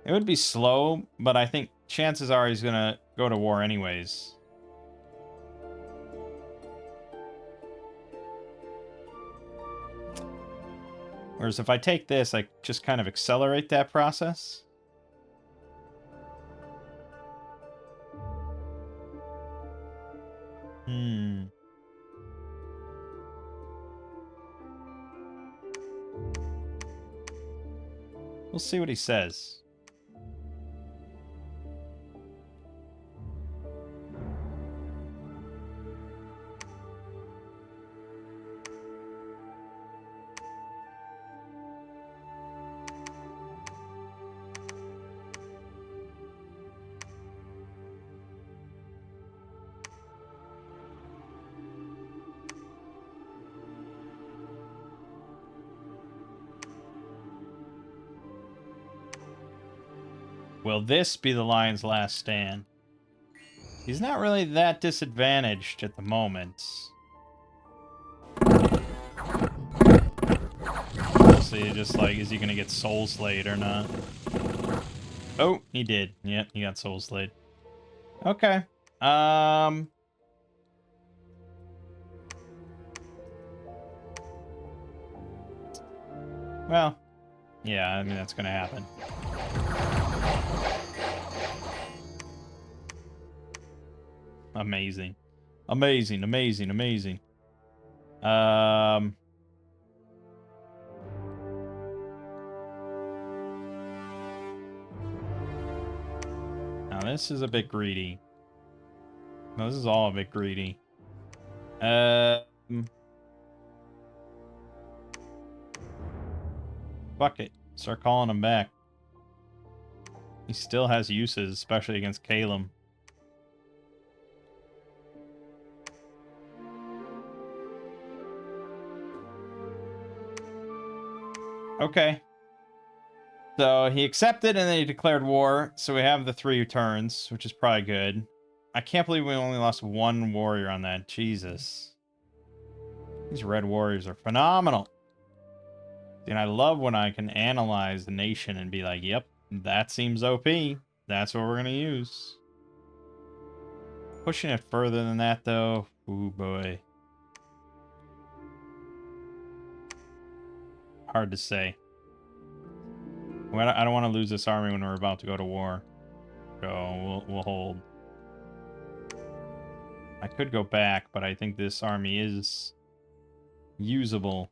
It would be slow, but I think chances are he's gonna go to war anyways. Whereas if I take this, I just kind of accelerate that process. We'll see what he says. Will this be the Lion's last stand? He's not really that disadvantaged at the moment. Mostly just like, is he gonna get soul slayed or not? Oh, he did. Yeah, he got soul slayed. Okay. Well, yeah, I mean, that's gonna happen. Amazing. Amazing, amazing, amazing. Now this is a bit greedy. No, this is all a bit greedy. Fuck it. Start calling him back. He still has uses, especially against Calum. Okay. So he accepted and then he declared war. So we have the 3 turns, which is probably good. I can't believe we only lost 1 warrior on that. Jesus. These red warriors are phenomenal. And I love when I can analyze the nation and be like, yep, that seems OP. That's what we're going to use. Pushing it further than that, though. Ooh, boy. Hard to say. I don't want to lose this army when we're about to go to war. So we'll hold. I could go back, but I think this army is usable.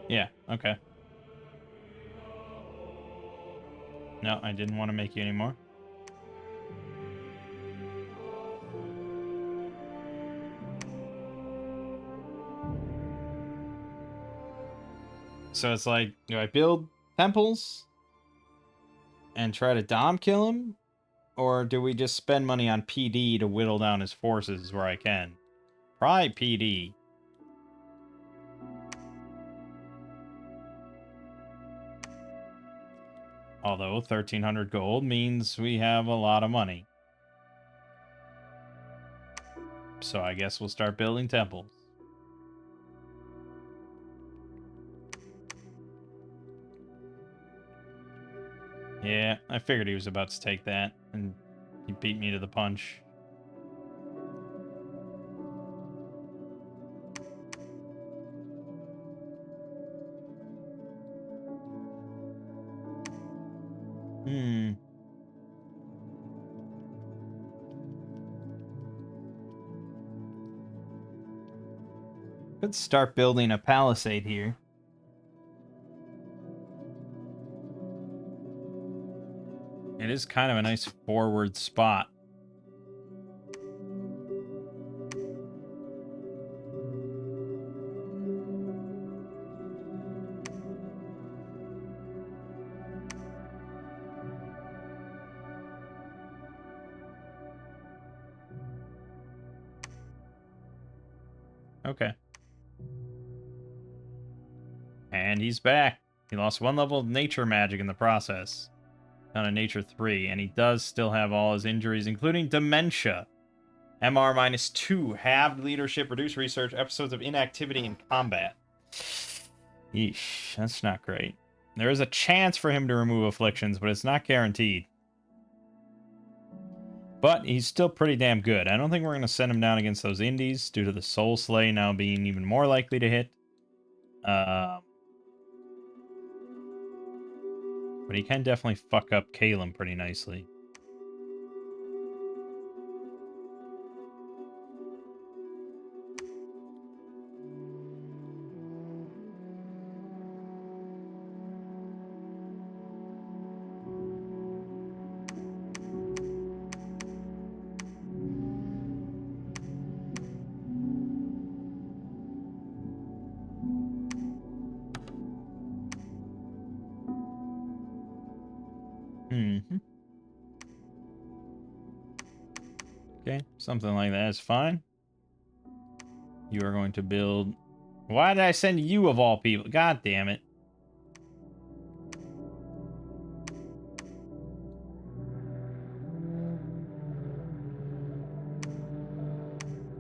Yeah, okay. No, I didn't want to make you anymore. So it's like, do I build temples and try to dom kill him? Or do we just spend money on PD to whittle down his forces where I can? Probably PD. Although 1,300 gold means we have a lot of money. So I guess we'll start building temples. Yeah, I figured he was about to take that, and he beat me to the punch. Could start building a palisade here. It is kind of a nice forward spot. Okay. And he's back. He lost 1 level of nature magic in the process. Down to nature 3, and he does still have all his injuries, including dementia. MR -2, halved leadership, reduced research, episodes of inactivity in combat. Yeesh, that's not great. There is a chance for him to remove afflictions, but it's not guaranteed. But he's still pretty damn good. I don't think we're going to send him down against those indies due to the Soul Slay now being even more likely to hit. But he can definitely fuck up Kalem pretty nicely. Okay, something like that is fine. You are going to build... Why did I send you of all people? God damn it.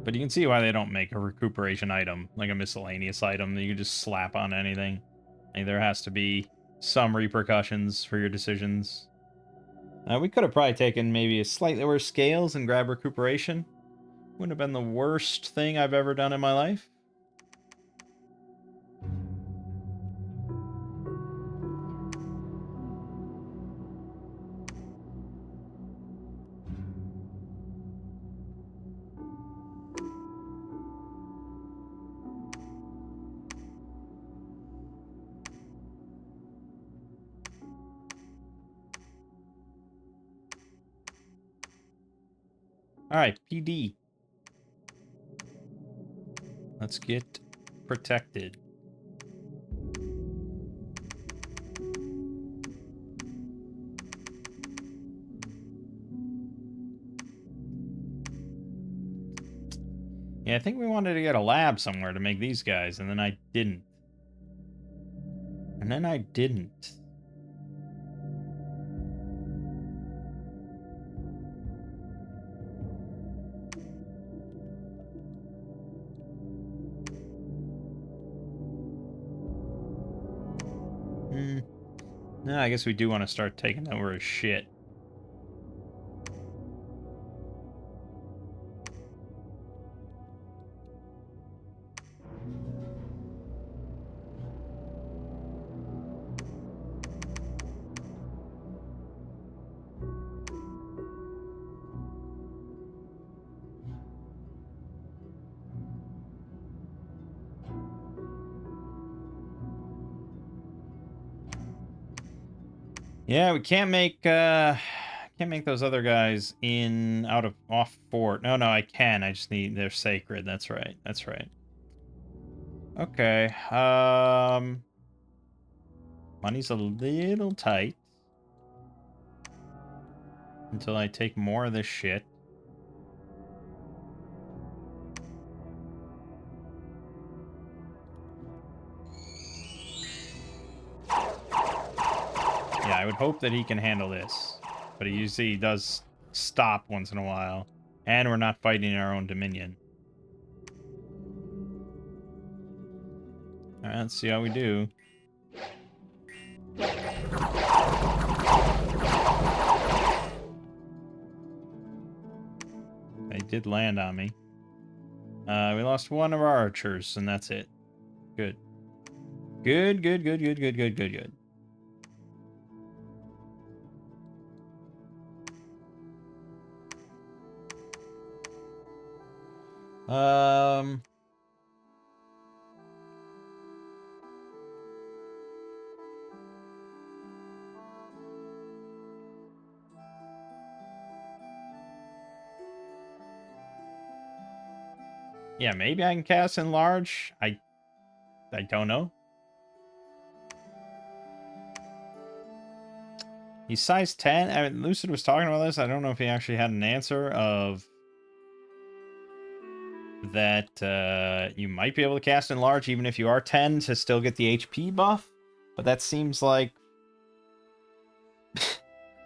But you can see why they don't make a recuperation item, like a miscellaneous item that you can just slap on anything. Like, there has to be some repercussions for your decisions. We could have probably taken maybe a slightly worse scales and grab recuperation. Wouldn't have been the worst thing I've ever done in my life. Alright, PD. Let's get protected. Yeah, I think we wanted to get a lab somewhere to make these guys, and then I didn't. No, I guess we do want to start taking over his shit. Yeah, we can't make those other guys off fort. No, I can. I just need they're sacred. That's right. That's right. Okay. Money's a little tight until I take more of this shit. Yeah, I would hope that he can handle this. But he usually does stop once in a while. And we're not fighting in our own dominion. Alright, let's see how we do. They did land on me. We lost one of our archers, and that's it. Good. Good. Yeah, maybe I can cast Enlarge. I don't know. He's size 10. I mean, Lucid was talking about this. I don't know if he actually had an answer of that you might be able to cast Enlarge even if you are 10 to still get the HP buff. But that seems like...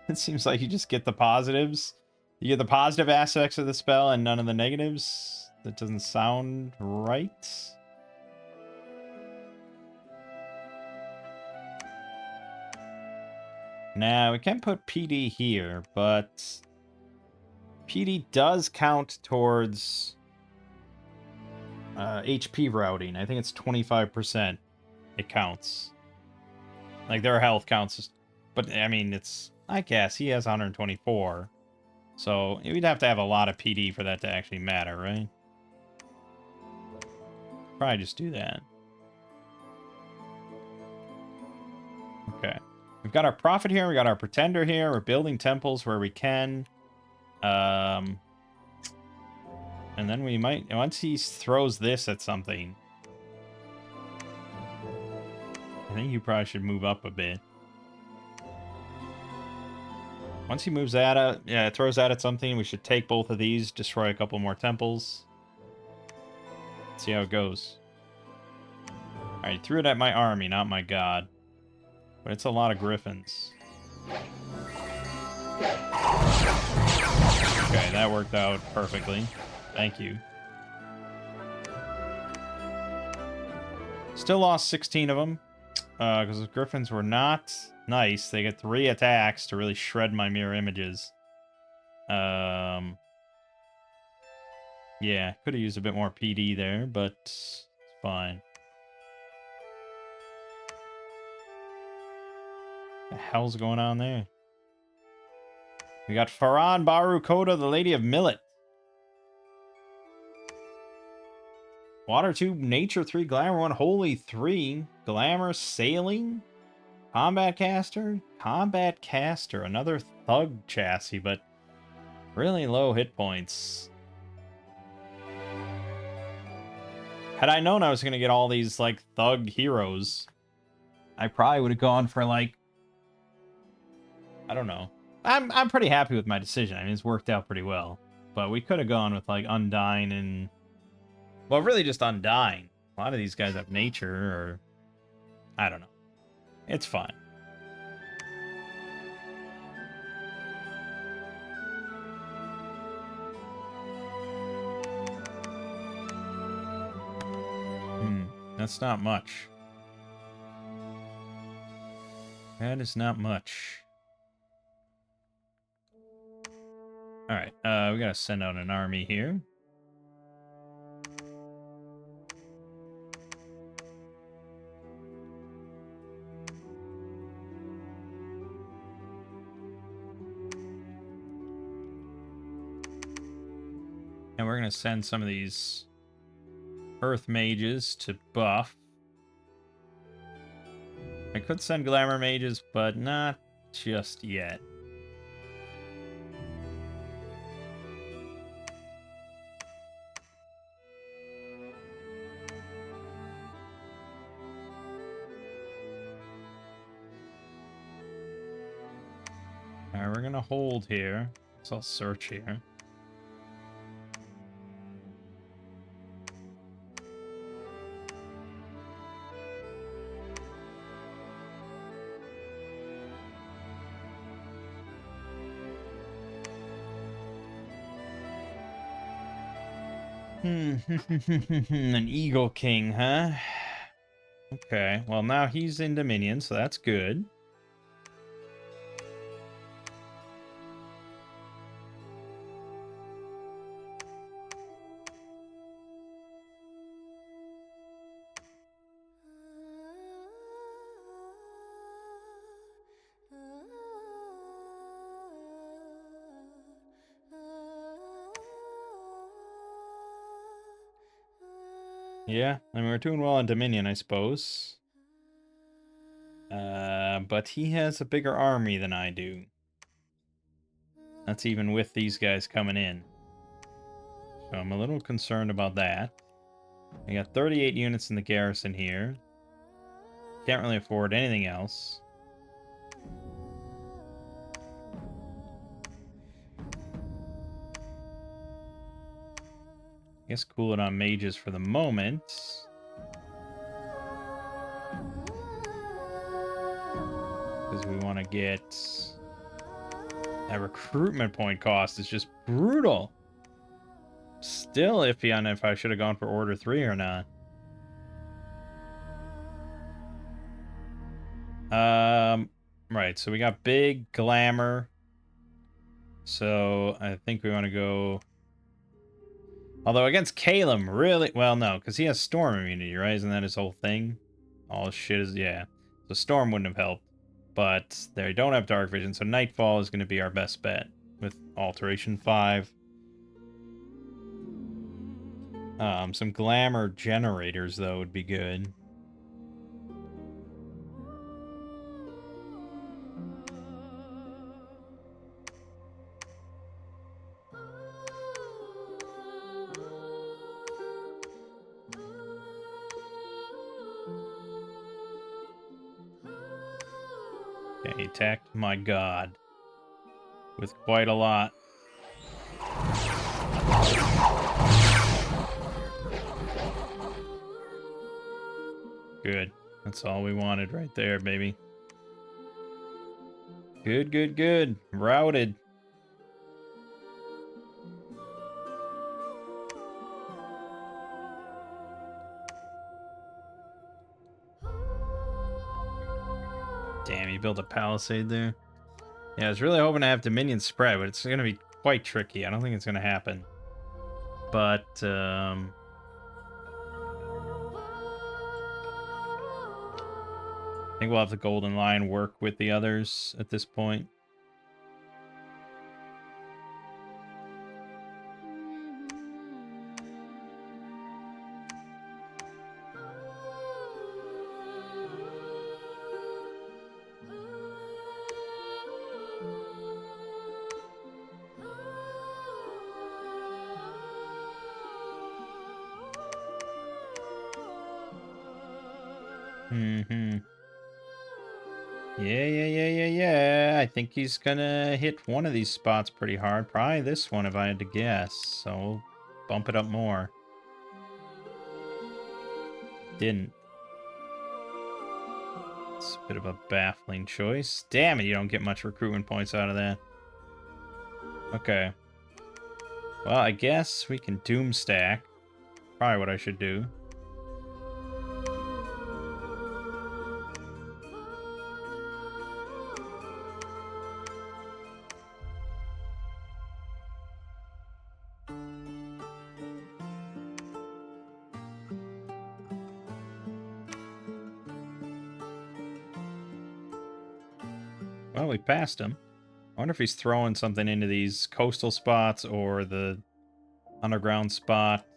it seems like you just get the positives. You get the positive aspects of the spell and none of the negatives. That doesn't sound right. Now, we can put PD here, but PD does count towards HP routing. I think it's 25%. It counts. Like, their health counts. But, I mean, it's... I guess he has 124. So, we'd have to have a lot of PD for that to actually matter, right? Probably just do that. Okay. We've got our prophet here. We got our pretender here. We're building temples where we can. And then we might... once he throws this at something... I think you probably should move up a bit. Once he moves that out... yeah, throws that at something, we should take both of these, destroy a couple more temples. See how it goes. Alright, threw it at my army, not my god. But it's a lot of griffins. Okay, that worked out perfectly. Thank you. Still lost 16 of them. Because the griffins were not nice. They get 3 attacks to really shred my mirror images. Yeah, could have used a bit more PD there, but it's fine. What the hell's going on there? We got Faran Baru Koda, the Lady of Millet. Water 2, Nature 3, Glamour 1, Holy 3, Glamour, Sailing, Combat Caster, another Thug chassis, but really low hit points. Had I known I was going to get all these, like, Thug heroes, I probably would have gone for, like, I don't know. I'm pretty happy with my decision. I mean, it's worked out pretty well. But we could have gone with, like, Undying and... well, really just Undying. A lot of these guys have Nature, or... I don't know. It's fine. That's not much. That is not much. Alright, we gotta send out an army here. And we're gonna send some of these Earth Mages to buff. I could send Glamour Mages, but not just yet. Alright, we're gonna hold here. So I'll search here. An Eagle King, huh? Okay, well now he's in Dominion, so that's good. Yeah, I mean, we're doing well on Dominion, I suppose. But he has a bigger army than I do. That's even with these guys coming in. So I'm a little concerned about that. I got 38 units in the garrison here. Can't really afford anything else. I guess cool it on mages for the moment. Because we want to get... That recruitment point cost is just brutal. Still iffy on if I should have gone for Order 3 or not. Right, so we got big glamour. So I think we want to go... Although against Calum, really... Well, no, because he has storm immunity, right? Isn't that his whole thing? All shit is... Yeah. So storm wouldn't have helped. But they don't have dark vision, so Nightfall is going to be our best bet with Alteration 5. Some glamour generators, though, would be good. Okay, he attacked my god. With quite a lot. Good. That's all we wanted right there, baby. Good, good, good. Routed. Damn, he built a palisade there. Yeah, I was really hoping to have Dominion spread, but it's going to be quite tricky. I don't think it's going to happen. But, I think we'll have the Golden Lion work with the others at this point. Mm-hmm. Yeah. I think he's gonna hit one of these spots pretty hard. Probably this one if I had to guess. So we'll bump it up more. Didn't. It's a bit of a baffling choice. Damn it, you don't get much recruitment points out of that. Okay. Well, I guess we can doom stack. Probably what I should do. Well, we passed him. I wonder if he's throwing something into these coastal spots or the underground spot.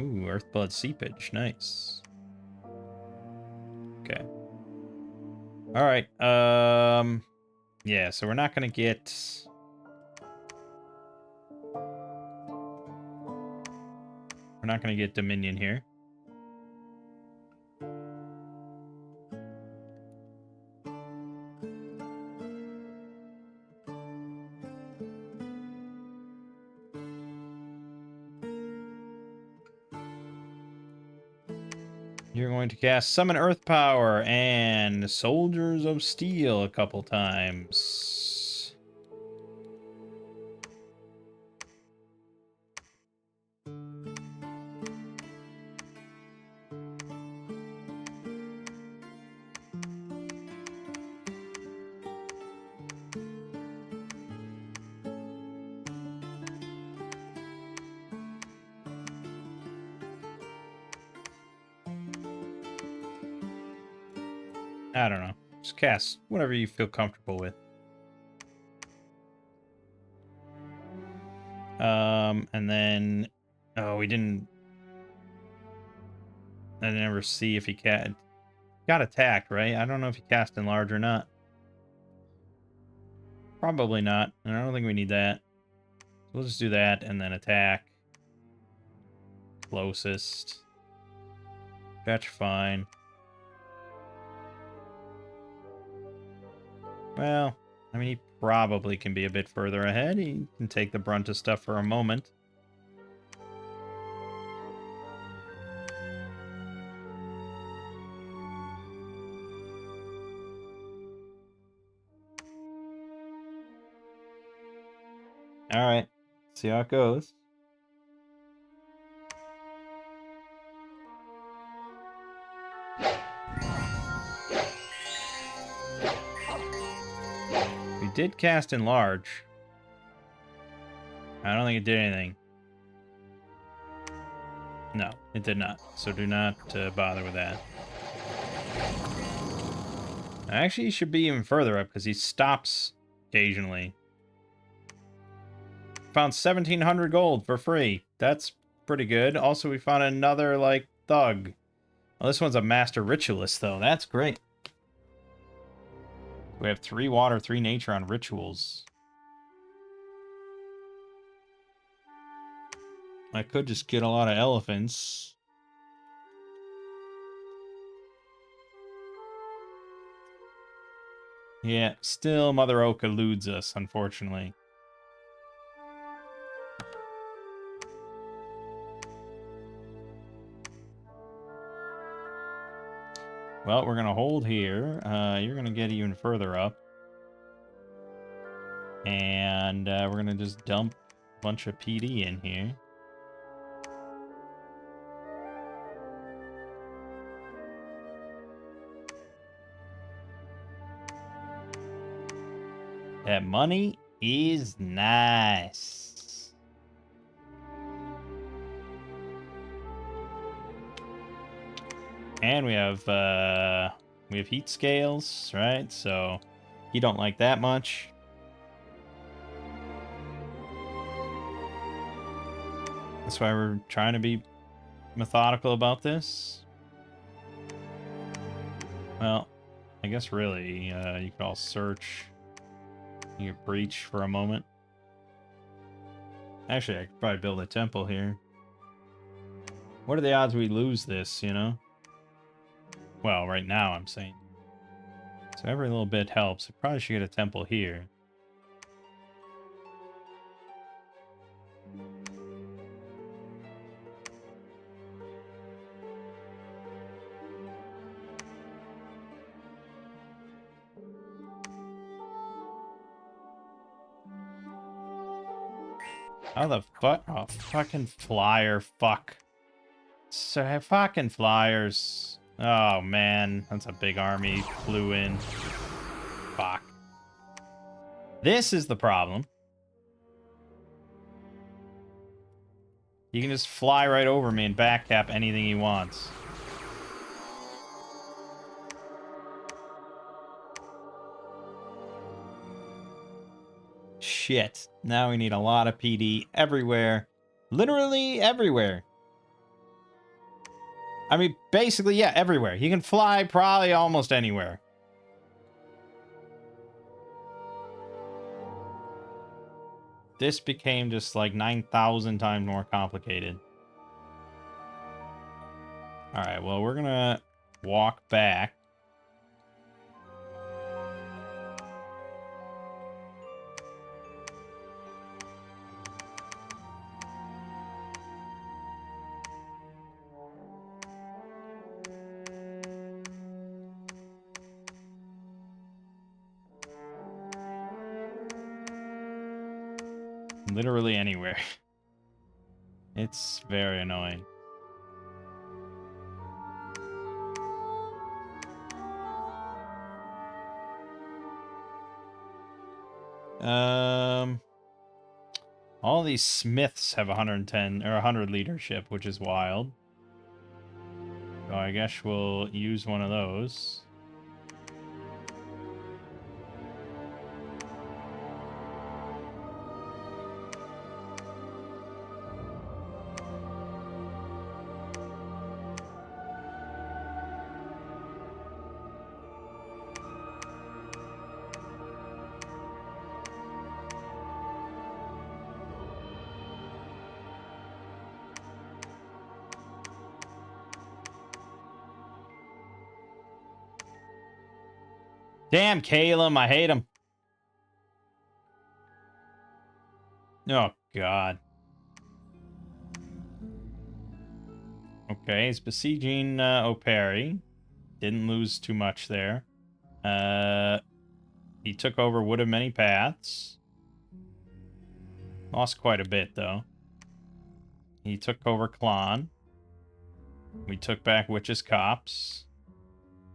Ooh, Earthblood Seepage. Nice. Okay. All right. Yeah, so we're not going to get... We're not going to get Dominion here. You're going to cast Summon Earth Power and Soldiers of Steel a couple times. I don't know. Just cast whatever you feel comfortable with. And then... Oh, we didn't... I never see if he got attacked, right? I don't know if he cast Enlarge or not. Probably not. I don't think we need that. So we'll just do that and then attack. Closest. That's fine. Well, I mean, he probably can be a bit further ahead. He can take the brunt of stuff for a moment. All right. See how it goes. We did cast Enlarge. I don't think it did anything. No, it did not. So do not bother with that. Actually, he should be even further up because he stops occasionally. Found 1,700 gold for free. That's pretty good. Also, we found another, like, thug. Well, this one's a master ritualist, though. That's great. We have 3 water, 3 nature on rituals. I could just get a lot of elephants. Yeah, still Mother Oak eludes us, unfortunately. Well, we're going to hold here. You're going to get even further up. And we're going to just dump a bunch of PD in here. That money is nice. And we have heat scales, right? So you don't like that much. That's why we're trying to be methodical about this. Well, I guess really you could all search. You could breach for a moment. Actually, I could probably build a temple here. What are the odds we lose this, you know? Well, right now, I'm saying. So every little bit helps. I probably should get a temple here. How the fuck? Oh, fucking flyer. Fuck. So, fucking flyers. Oh, man. That's a big army. Flew in. Fuck. This is the problem. He can just fly right over me and backcap anything he wants. Shit. Now we need a lot of PD everywhere. Literally everywhere. I mean, basically, yeah, everywhere. He can fly probably almost anywhere. this became just like 9,000 times more complicated. Alright, well, we're gonna walk back. Literally anywhere. It's very annoying. All these smiths have 110 or 100 leadership, which is wild. So I guess we'll use one of those. Damn, Caleb, I hate him. Oh, God. Okay, he's besieging Operi. Didn't lose too much there. He took over Wood of Many Paths. Lost quite a bit, though. He took over Klon. We took back Witch's Copse.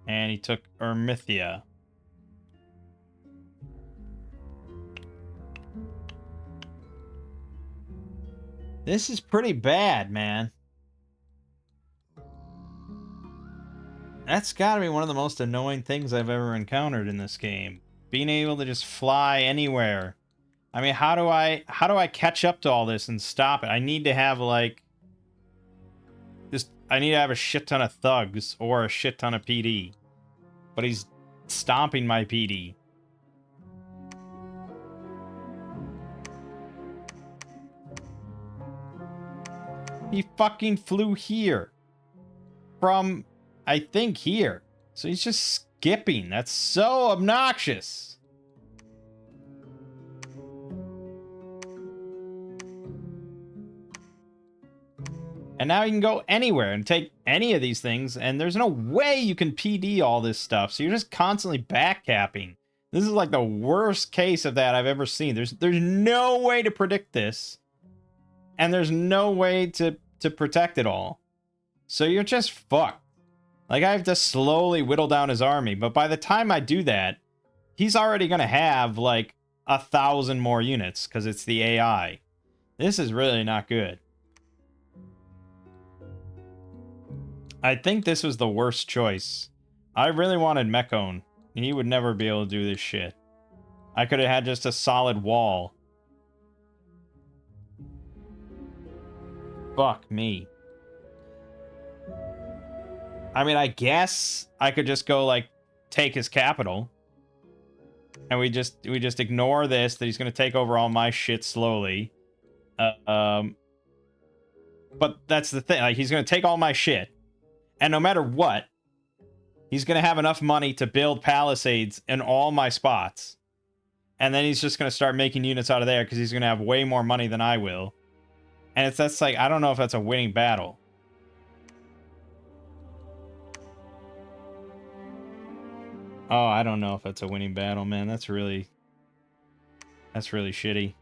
And he took Ermithia. This is pretty bad, man. That's gotta be one of the most annoying things I've ever encountered in this game. Being able to just fly anywhere. I mean, how do I catch up to all this and stop it? I need to have, like... I need to have a shit ton of thugs or a shit ton of PD. But he's stomping my PD. He fucking flew here. From, I think, here. So he's just skipping. That's so obnoxious. And now you can go anywhere and take any of these things, and there's no way you can PD all this stuff. So you're just constantly backcapping. This is like the worst case of that I've ever seen. There's no way to predict this. And there's no way to protect it all. So you're just fucked. Like, I have to slowly whittle down his army, but by the time I do that, he's already going to have, like, 1,000 more units, because it's the AI. This is really not good. I think this was the worst choice. I really wanted Mekone. He would never be able to do this shit. I could have had just a solid wall. Fuck me. I mean, I guess I could just go, like, take his capital. And we just ignore this, that he's going to take over all my shit slowly. But that's the thing. Like, he's going to take all my shit. And no matter what, he's going to have enough money to build palisades in all my spots. And then he's just going to start making units out of there because he's going to have way more money than I will. And that's like, I don't know if that's a winning battle. Oh, I don't know if that's a winning battle, man. That's really shitty.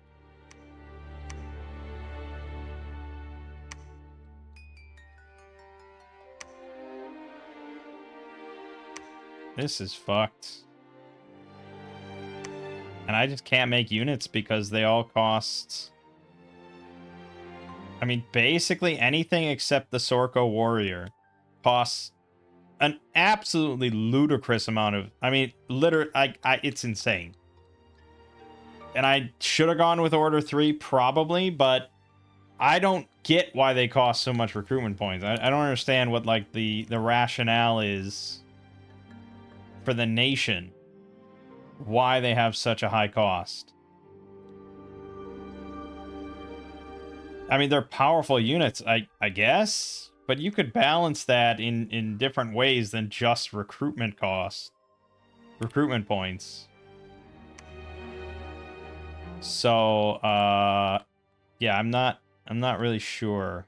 This is fucked. And I just can't make units because they all cost... I mean, basically anything except the Sorko Warrior costs an absolutely ludicrous amount of... I mean, literally, it's insane. And I should have gone with Order 3, probably, but I don't get why they cost so much recruitment points. I don't understand what, like, the rationale is for the nation. Why they have such a high cost. I mean, they're powerful units, I guess, but you could balance that in different ways than just recruitment costs, recruitment points. So, yeah, I'm not really sure.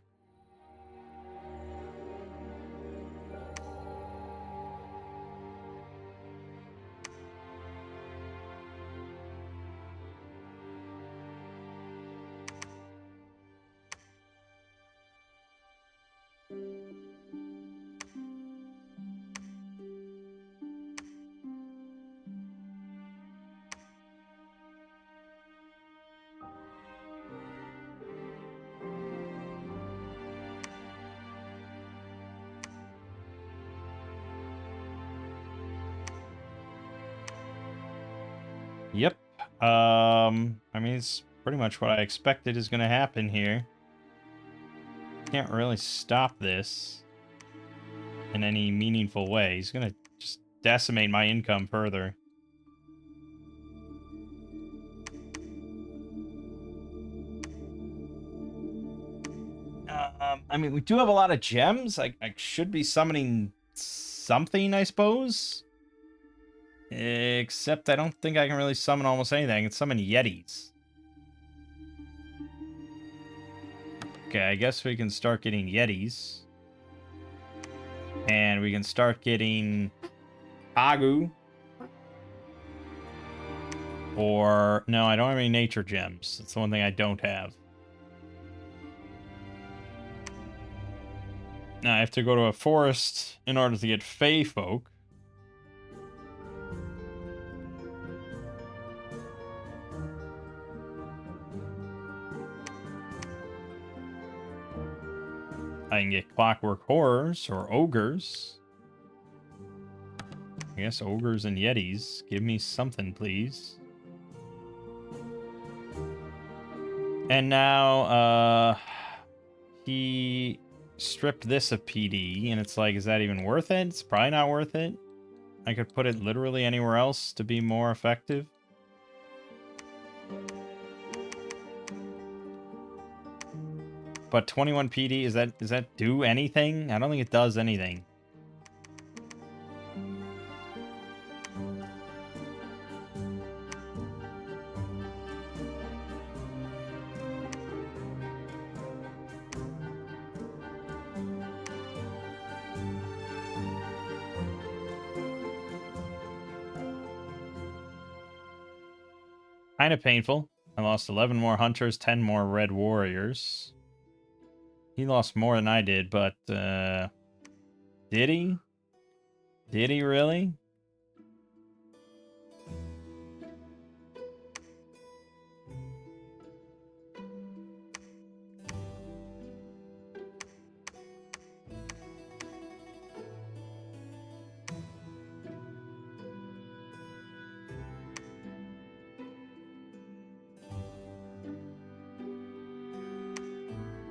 Yep. I mean, it's pretty much what I expected is going to happen here. Can't really stop this in any meaningful way. He's going to just decimate my income further. I mean, we do have a lot of gems. I should be summoning something, I suppose. Except I don't think I can really summon almost anything. I can summon Yetis. Okay, I guess we can start getting Yetis. And we can start getting Agu. Or, no, I don't have any nature gems. That's the one thing I don't have. Now I have to go to a forest in order to get Fey folk. I can get clockwork horrors or ogres. I guess ogres and yetis. Give me something, please. And now, he stripped this of PD, and it's like, is that even worth it? It's probably not worth it. I could put it literally anywhere else to be more effective. But 21 PD, does that do anything? I don't think it does anything. Kind of painful. I lost 11 more hunters, 10 more red warriors. He lost more than I did, but, did he? Did he really?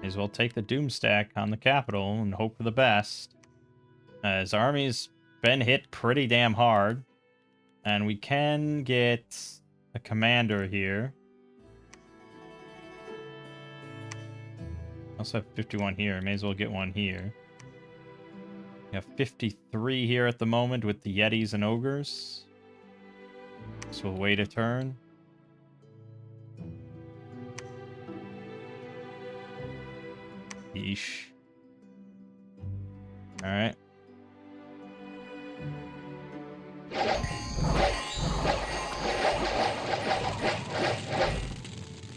May as well take the doom stack on the capital and hope for the best. His army's been hit pretty damn hard. And we can get a commander here. Also have 51 here. May as well get one here. We have 53 here at the moment with the Yetis and Ogres. So we'll wait a turn. Yeesh. Alright.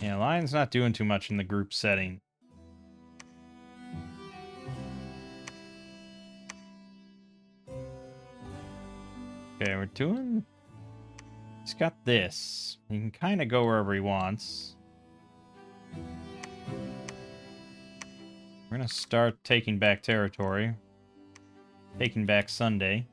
Yeah, Lion's not doing too much in the group setting. Okay, we're doing... He's got this. He can kind of go wherever he wants. We're going to start taking back territory. Taking back Sunday.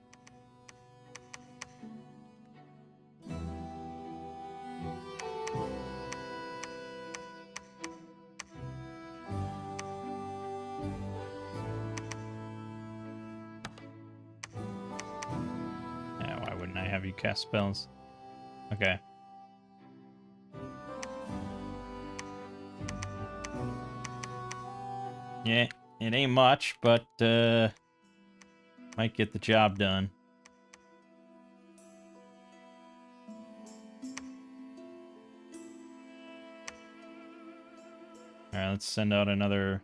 Have you cast spells? Okay. Yeah, it ain't much, but might get the job done. Alright, let's send out another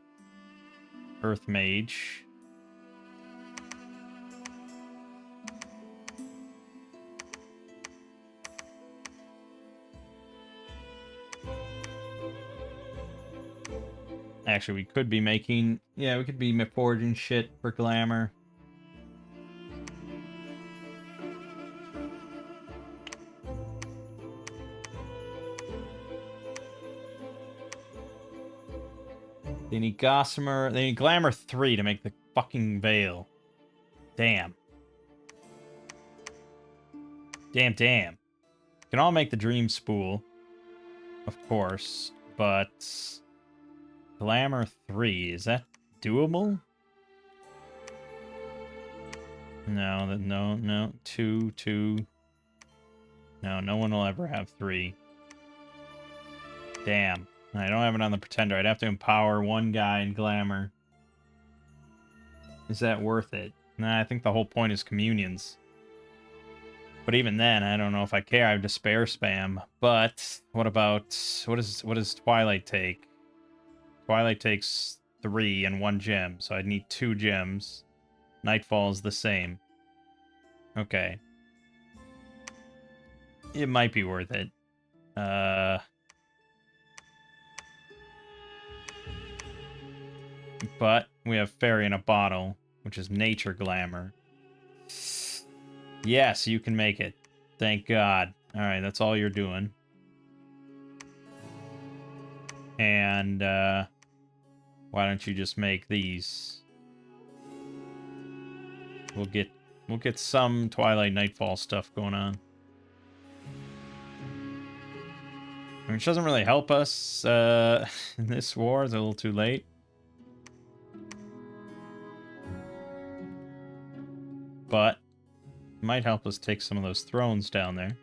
Earth Mage. Actually, we could be making... Yeah, we could be forging shit for glamour. They need Gossamer... They need Glamour 3 to make the fucking Veil. Damn. Damn. Can all make the Dream Spool. Of course. But... Glamour 3, is that doable? No. 2. No one will ever have 3. Damn. I don't have it on the Pretender. I'd have to empower one guy in Glamour. Is that worth it? Nah, I think the whole point is communions. But even then, I don't know if I care. I have Despair Spam. But what about... What does Twilight take? Twilight takes 3 and 1 gem, so I'd need 2 gems. Nightfall is the same. Okay. It might be worth it. But we have Fairy in a Bottle, which is Nature Glamour. Yes, you can make it. Thank God. Alright, that's all you're doing. And, why don't you just make these? We'll get some Twilight Nightfall stuff going on. Which doesn't really help us, in this war. It's a little too late. But it might help us take some of those thrones down there.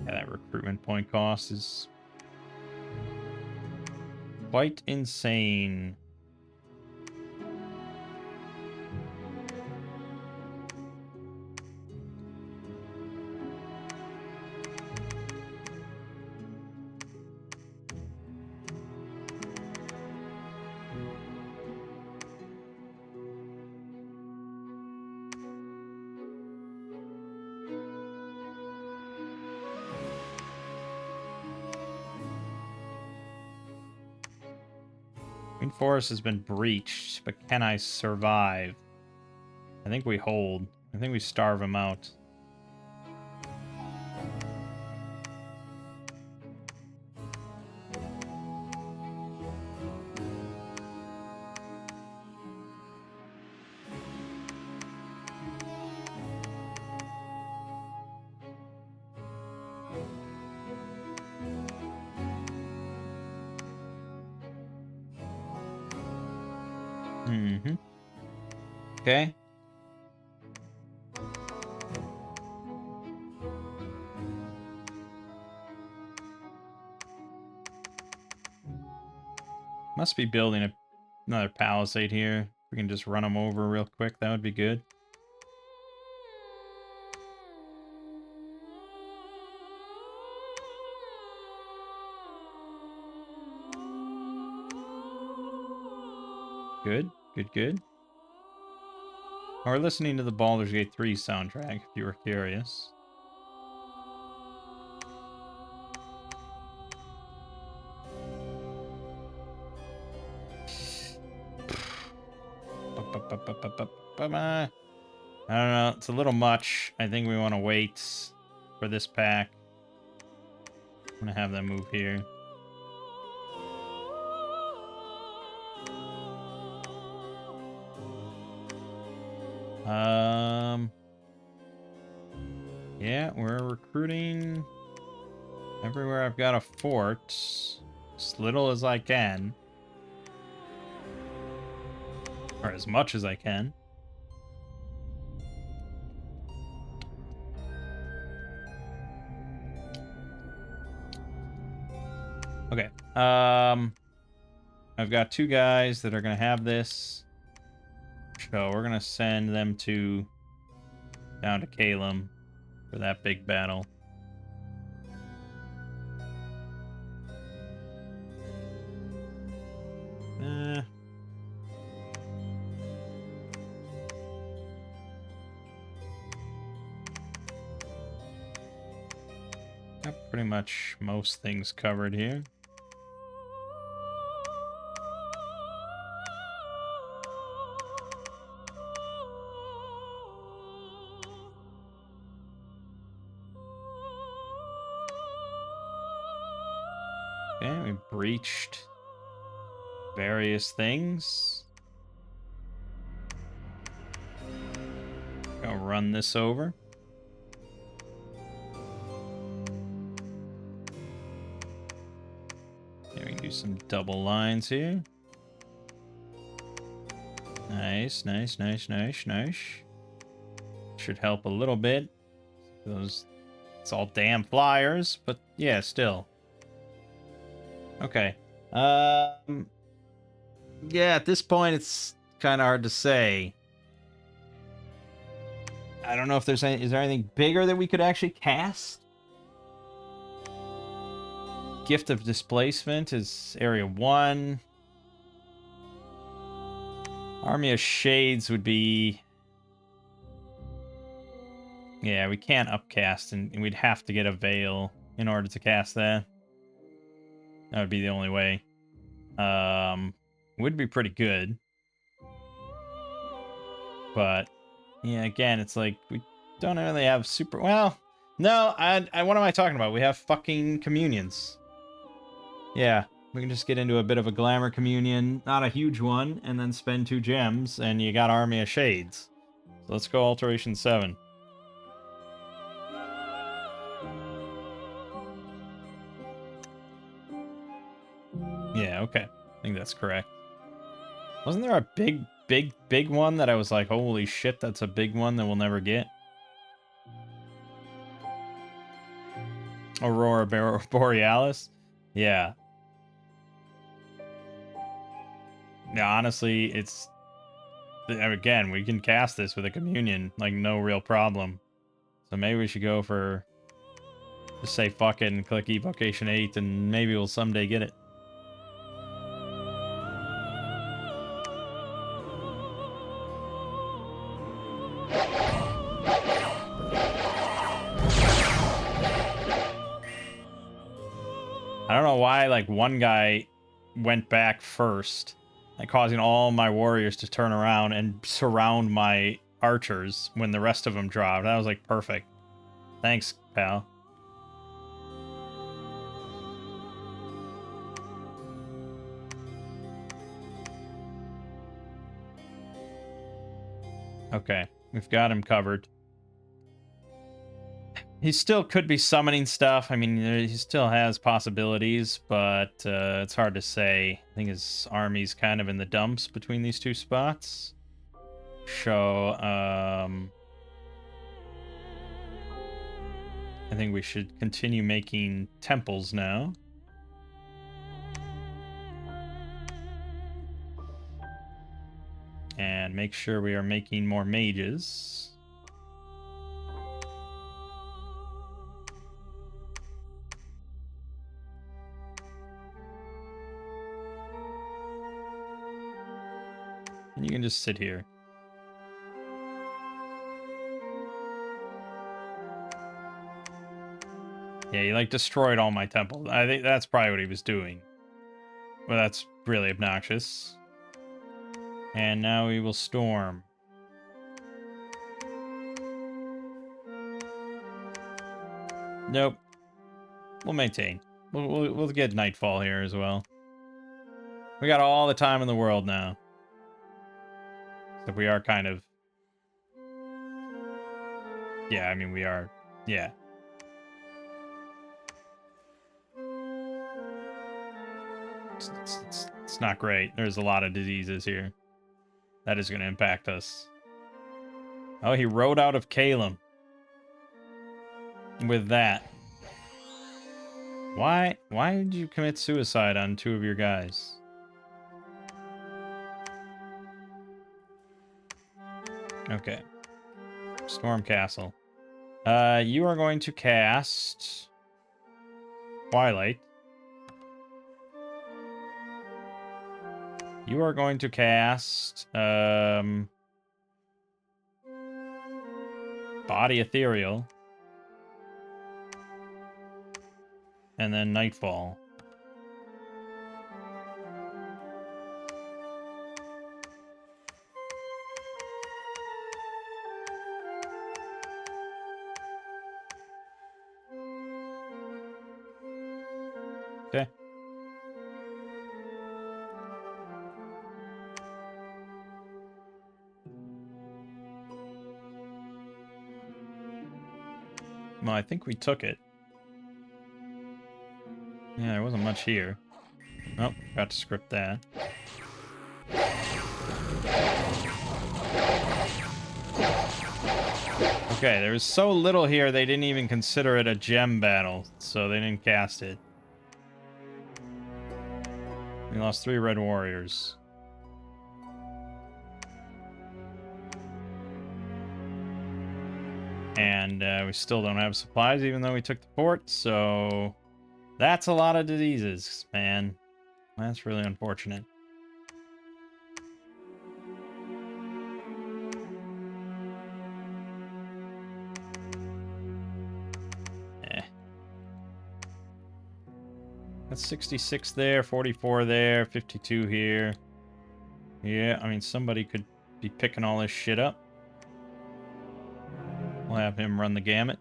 Yeah, that recruitment point cost is quite insane. Green Forest has been breached, but can I survive? I think we hold. I think we starve him out. Mm-hmm. Okay. Must be building another palisade here. We can just run them over real quick. That would be good. Good. Or listening to the Baldur's Gate 3 soundtrack, if you were curious. I don't know. It's a little much. I think we want to wait for this pack. I'm going to have them move here. Yeah, we're recruiting everywhere I've got a fort. As little as I can. Or as much as I can. Okay. I've got 2 guys that are gonna have this. So we're gonna send them down to Calum for that big battle. Got pretty much most things covered here. Okay, we breached various things. Go run this over. Okay, we can do some double lines here. Nice, nice, nice, nice, nice. Should help a little bit. It's all damn flyers, but yeah, still. Okay. Yeah, at this point, it's kind of hard to say. I don't know if there's any. Is there anything bigger that we could actually cast? Gift of Displacement is Area 1. Army of Shades would be... Yeah, we can't upcast, and we'd have to get a Veil in order to cast that. That would be the only way. Would be pretty good. But, yeah, again, it's like, we don't really have super... Well, no, what am I talking about? We have fucking communions. Yeah, we can just get into a bit of a glamour communion, not a huge one, and then spend 2 gems, and you got Army of Shades. So let's go Alteration 7. Yeah, okay. I think that's correct. Wasn't there a big one that I was like, holy shit, that's a big one that we'll never get? Aurora Borealis? Yeah. Yeah, honestly, it's... Again, we can cast this with a communion, like, no real problem. So maybe we should go for... Just say fuck it and click Evocation 8, and maybe we'll someday get it. I don't know why, like, one guy went back first, like, causing all my warriors to turn around and surround my archers when the rest of them dropped. That was, like, perfect. Thanks, pal. Okay, we've got him covered. He still could be summoning stuff. I mean, he still has possibilities, but it's hard to say. I think his army's kind of in the dumps between these 2 spots. So, I think we should continue making temples now. And make sure we are making more mages. And you can just sit here. Yeah, he like destroyed all my temples. I think that's probably what he was doing. Well, that's really obnoxious. And now we will storm. Nope. We'll maintain. We'll get Nightfall here as well. We got all the time in the world now. Except we are kind of... Yeah, I mean, we are... Yeah. It's not great. There's a lot of diseases here. That is going to impact us. Oh, he rode out of Calum. With that. Why did you commit suicide on 2 of your guys? Okay. Storm Castle. You are going to cast Twilight. You are going to cast Body Ethereal. And then Nightfall. Okay. Well, I think we took it. Yeah, there wasn't much here. Oh, got to script that. Okay, there was so little here, they didn't even consider it a gem battle, so they didn't cast it. We lost 3 red warriors. And we still don't have supplies, even though we took the port, so... That's a lot of diseases, man. That's really unfortunate. That's 66 there, 44 there, 52 here. Yeah, I mean, somebody could be picking all this shit up. We'll have him run the gamut.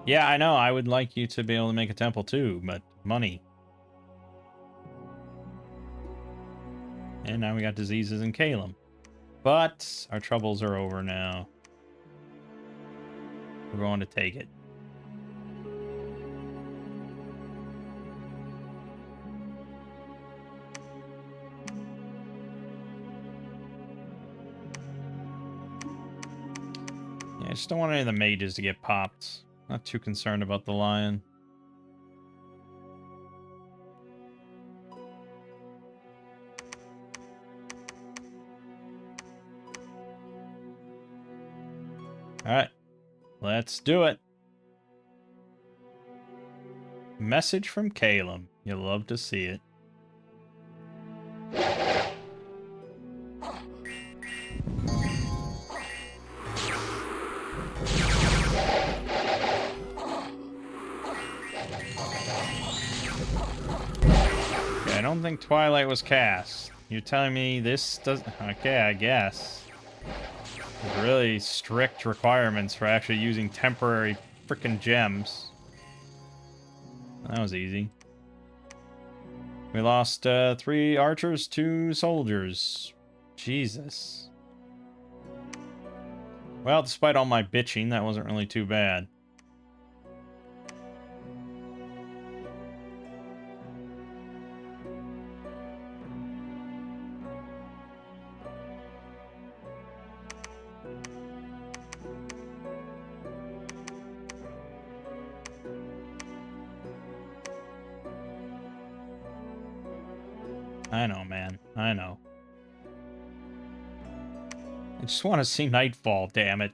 Yeah, I know. I would like you to be able to make a temple too, but money. And now we got diseases in Calum. But our troubles are over now. We're going to take it. Yeah, I just don't want any of the mages to get popped. Not too concerned about the lion. Alright. Let's do it. Message from Calum. You'll love to see it. Okay, I don't think Twilight was cast. You're telling me this doesn't... Okay, I guess. There's really strict requirements for actually using temporary freaking gems. That was easy. We lost 3 archers, 2 soldiers. Jesus. Well, despite all my bitching, that wasn't really too bad. I know, man. I know. I just want to see Nightfall, damn it.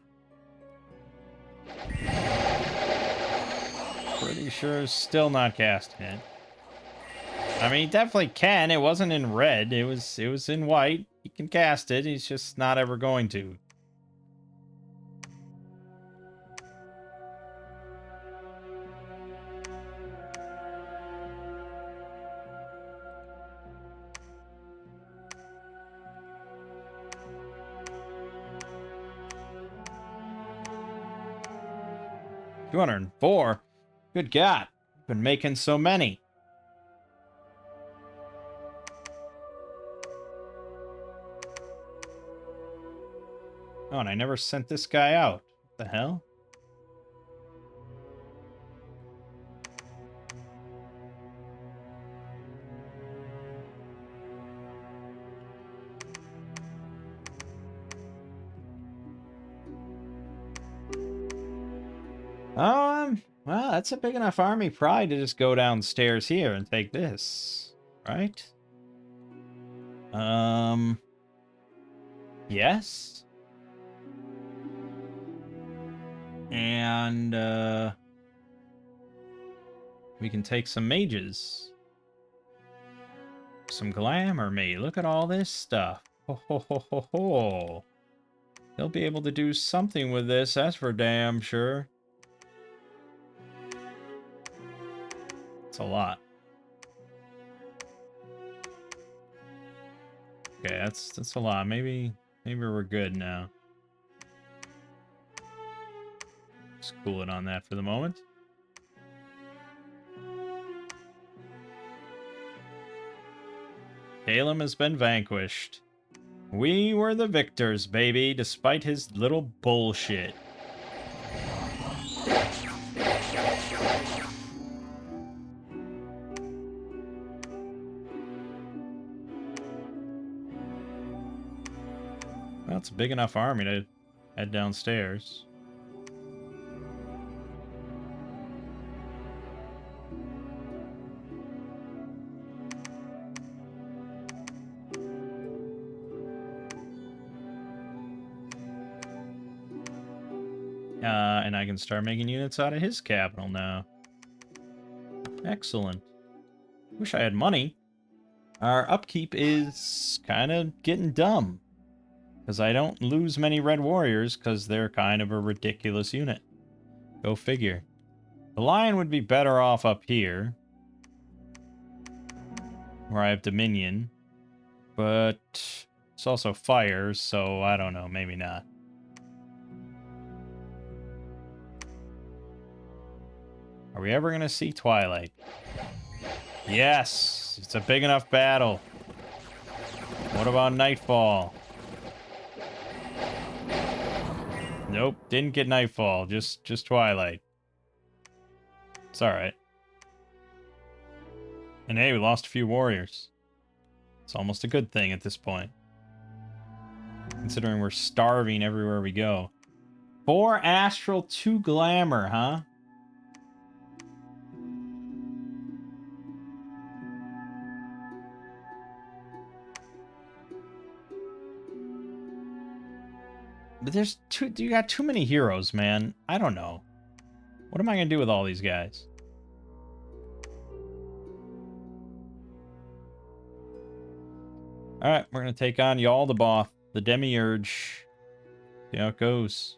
Pretty sure still not casting it. I mean, he definitely can. It wasn't in red. It was in white. He can cast it. He's just not ever going to. $204. Good God. Been making so many. Oh, and I never sent this guy out. What the hell? Well, that's a big enough army probably to just go downstairs here and take this, right? Yes. And, we can take some mages. Some glamour, mate. Look at all this stuff. Ho, ho, ho, ho, ho. He'll be able to do something with this, that's for damn sure. It's a lot. Okay, that's a lot. Maybe we're good now. Just cool it on that for the moment. Calum has been vanquished. We were the victors, baby, despite his little bullshit. Well, it's a big enough army to head downstairs. And I can start making units out of his capital now. Excellent. Wish I had money. Our upkeep is kind of getting dumb. Because I don't lose many red warriors because they're kind of a ridiculous unit. Go figure. The lion would be better off up here. Where I have Dominion. But it's also fire, so I don't know. Maybe not. Are we ever going to see Twilight? Yes! It's a big enough battle. What about Nightfall? Nope, didn't get Nightfall. Just Twilight. It's alright. And hey, we lost a few warriors. It's almost a good thing at this point. Considering we're starving everywhere we go. 4 Astral, 2 Glamour, huh? But there's you got too many heroes, man. I don't know. What am I gonna do with all these guys? Alright, we're gonna take on Yaldabaoth, the Demiurge. See how it goes.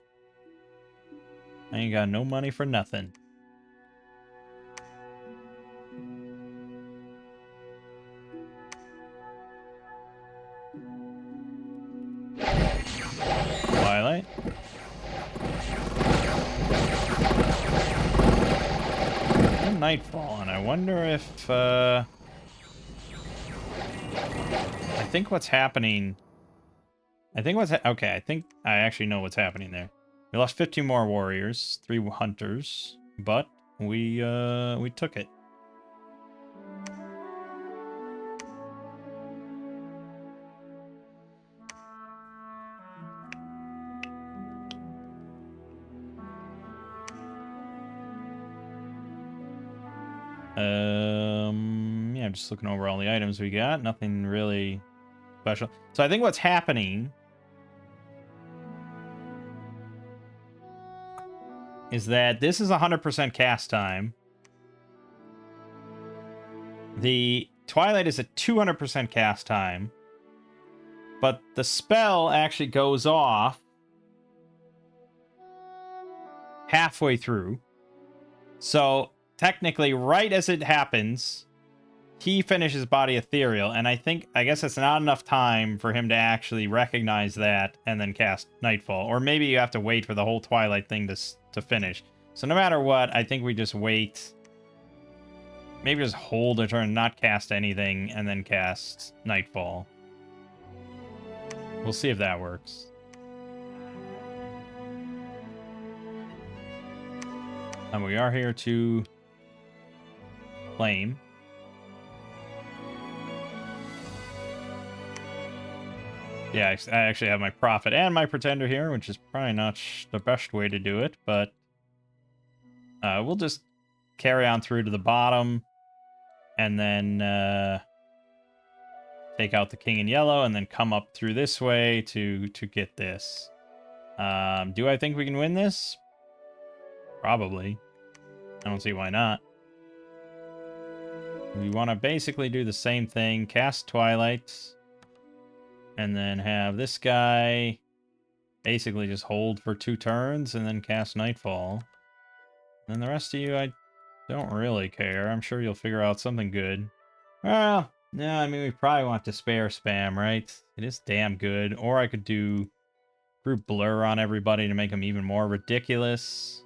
I ain't got no money for nothing. Twilight. And Nightfall, and I wonder if, I think what's happening... okay, I think I actually know what's happening there. We lost 15 more warriors, 3 hunters, but we took it. Yeah, I'm just looking over all the items we got. Nothing really special. So I think what's happening is that this is 100% cast time. The Twilight is a 200% cast time. But the spell actually goes off halfway through. So technically, right as it happens, he finishes Body Ethereal, and I guess it's not enough time for him to actually recognize that and then cast Nightfall. Or maybe you have to wait for the whole Twilight thing to finish. So no matter what, I think we just wait. Maybe just hold a turn, not cast anything, and then cast Nightfall. We'll see if that works. And we are here to claim. Yeah, I actually have my Prophet and my Pretender here, which is probably not the best way to do it, but We'll just carry on through to the bottom, and then take out the king in yellow, and then come up through this way to get this. Do I think we can win this? Probably. I don't see why not. We want to basically do the same thing. Cast Twilight. And then have this guy basically just hold for 2 turns and then cast Nightfall. And then the rest of you, I don't really care. I'm sure you'll figure out something good. Well, no, I mean, we probably want Despair spam, right? It is damn good. Or I could do Group Blur on everybody to make them even more ridiculous.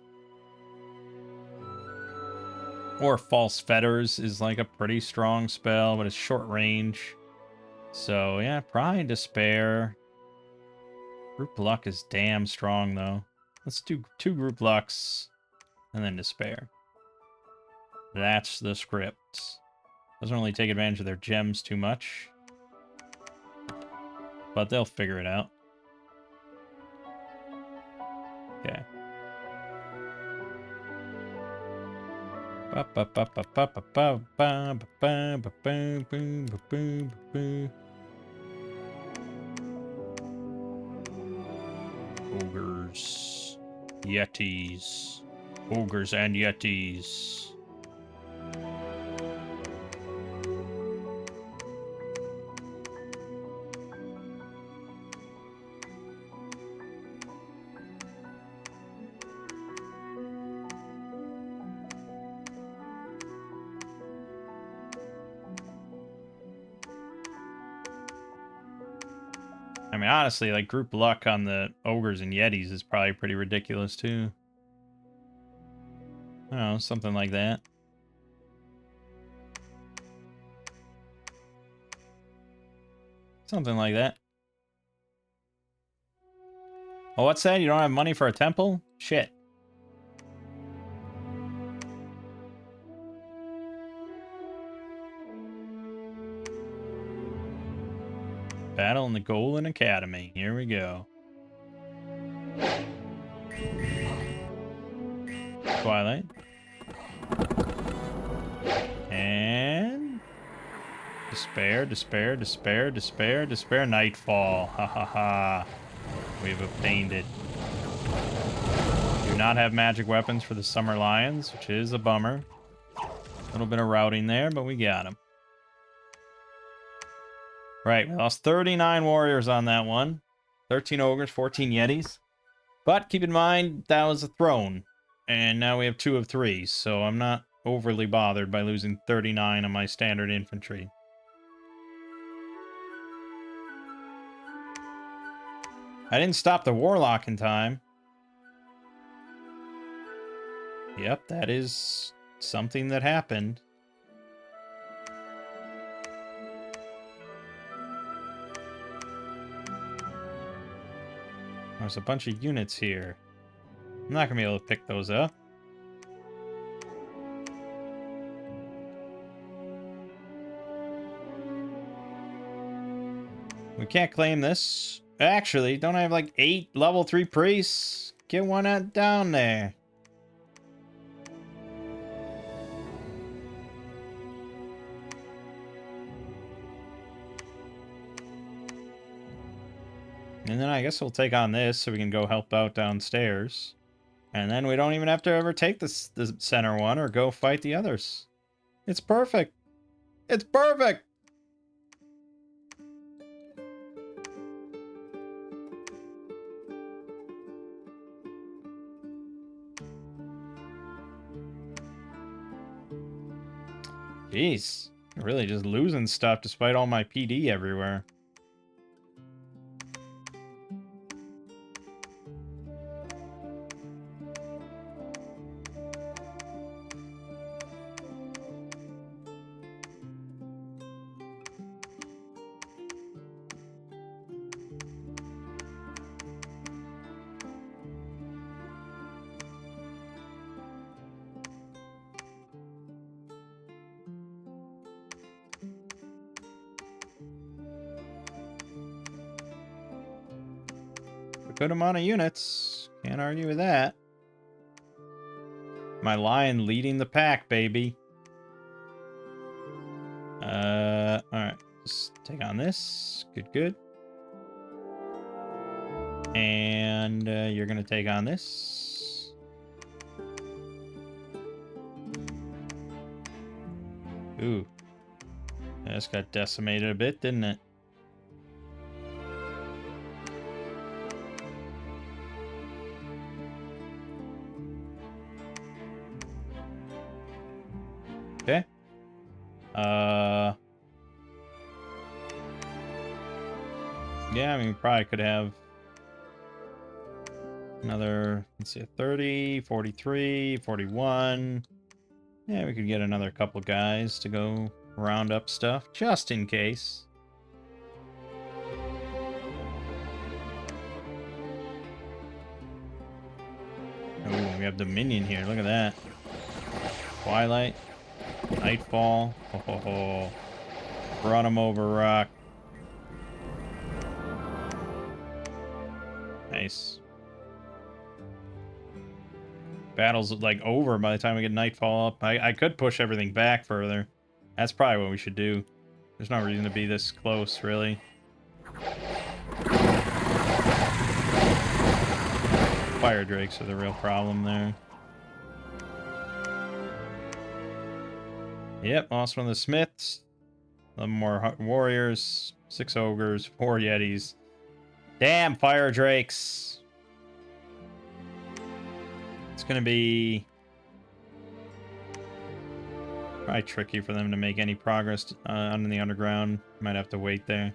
Or False Fetters is like a pretty strong spell, but it's short range. So, yeah, probably Despair. Group Luck is damn strong, though. Let's do 2 Group Lucks and then Despair. That's the script. Doesn't really take advantage of their gems too much. But they'll figure it out. Okay. Ogres. Yetis. Ogres and Yetis. I mean, honestly, like, Group Luck on the Ogres and Yetis is probably pretty ridiculous, too. I don't know, something like that. Something like that. Oh, what's that? You don't have money for a temple? Shit. Battle in the Golden Academy. Here we go. Twilight. And... Despair, Despair, Despair, Despair, Despair, Nightfall. Ha ha ha. We've obtained it. Do not have magic weapons for the Summer Lions, which is a bummer. A little bit of routing there, but we got them. Right, we lost 39 warriors on that one. 13 ogres, 14 yetis. But keep in mind, that was a throne. And now we have 2 of 3, so I'm not overly bothered by losing 39 on my standard infantry. I didn't stop the warlock in time. Yep, that is something that happened. There's a bunch of units here. I'm not going to be able to pick those up. We can't claim this. Actually, don't I have like 8 level 3 priests? Get one out down there. And then I guess we'll take on this so we can go help out downstairs. And then we don't even have to ever take the center one or go fight the others. It's perfect. It's perfect. Jeez. I'm really just losing stuff despite all my PD everywhere. A good amount of units. Can't argue with that. My lion leading the pack, baby. Alright. Just take on this. Good, good. And you're gonna take on this. Ooh. That just got decimated a bit, didn't it? Okay. Yeah, I mean, we probably could have another, let's see, 30, 43, 41. Yeah, we could get another couple guys to go round up stuff, just in case. Oh, we have Dominion here. Look at that. Twilight. Nightfall. Ho, ho, ho. Run them over, Rock. Nice. Battle's like over by the time we get Nightfall up. I could push everything back further. That's probably what we should do. There's no reason to be this close, really. Fire Drakes are the real problem there. Yep, lost one of the Smiths. 11 more warriors, 6 ogres, 4 yetis. Damn, Fire Drakes! It's gonna be probably tricky for them to make any progress under the underground. Might have to wait there.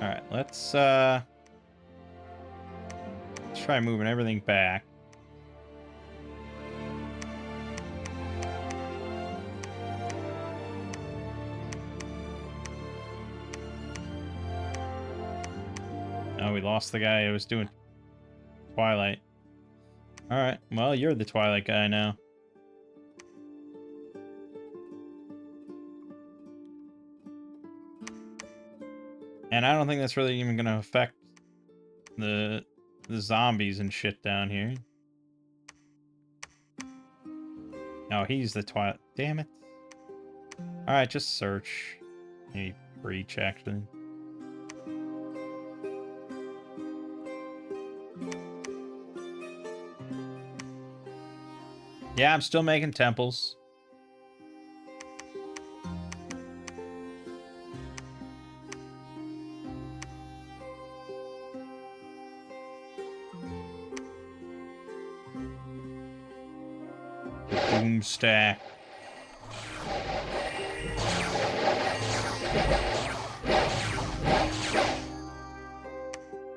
All right, let's try moving everything back. Oh, we lost the guy who was doing Twilight. All right, well, you're the Twilight guy now. And I don't think that's really even going to affect the zombies and shit down here. No, he's the Twilight. Damn it. All right, just search. Maybe breach, actually. Yeah, I'm still making temples. Boom stack.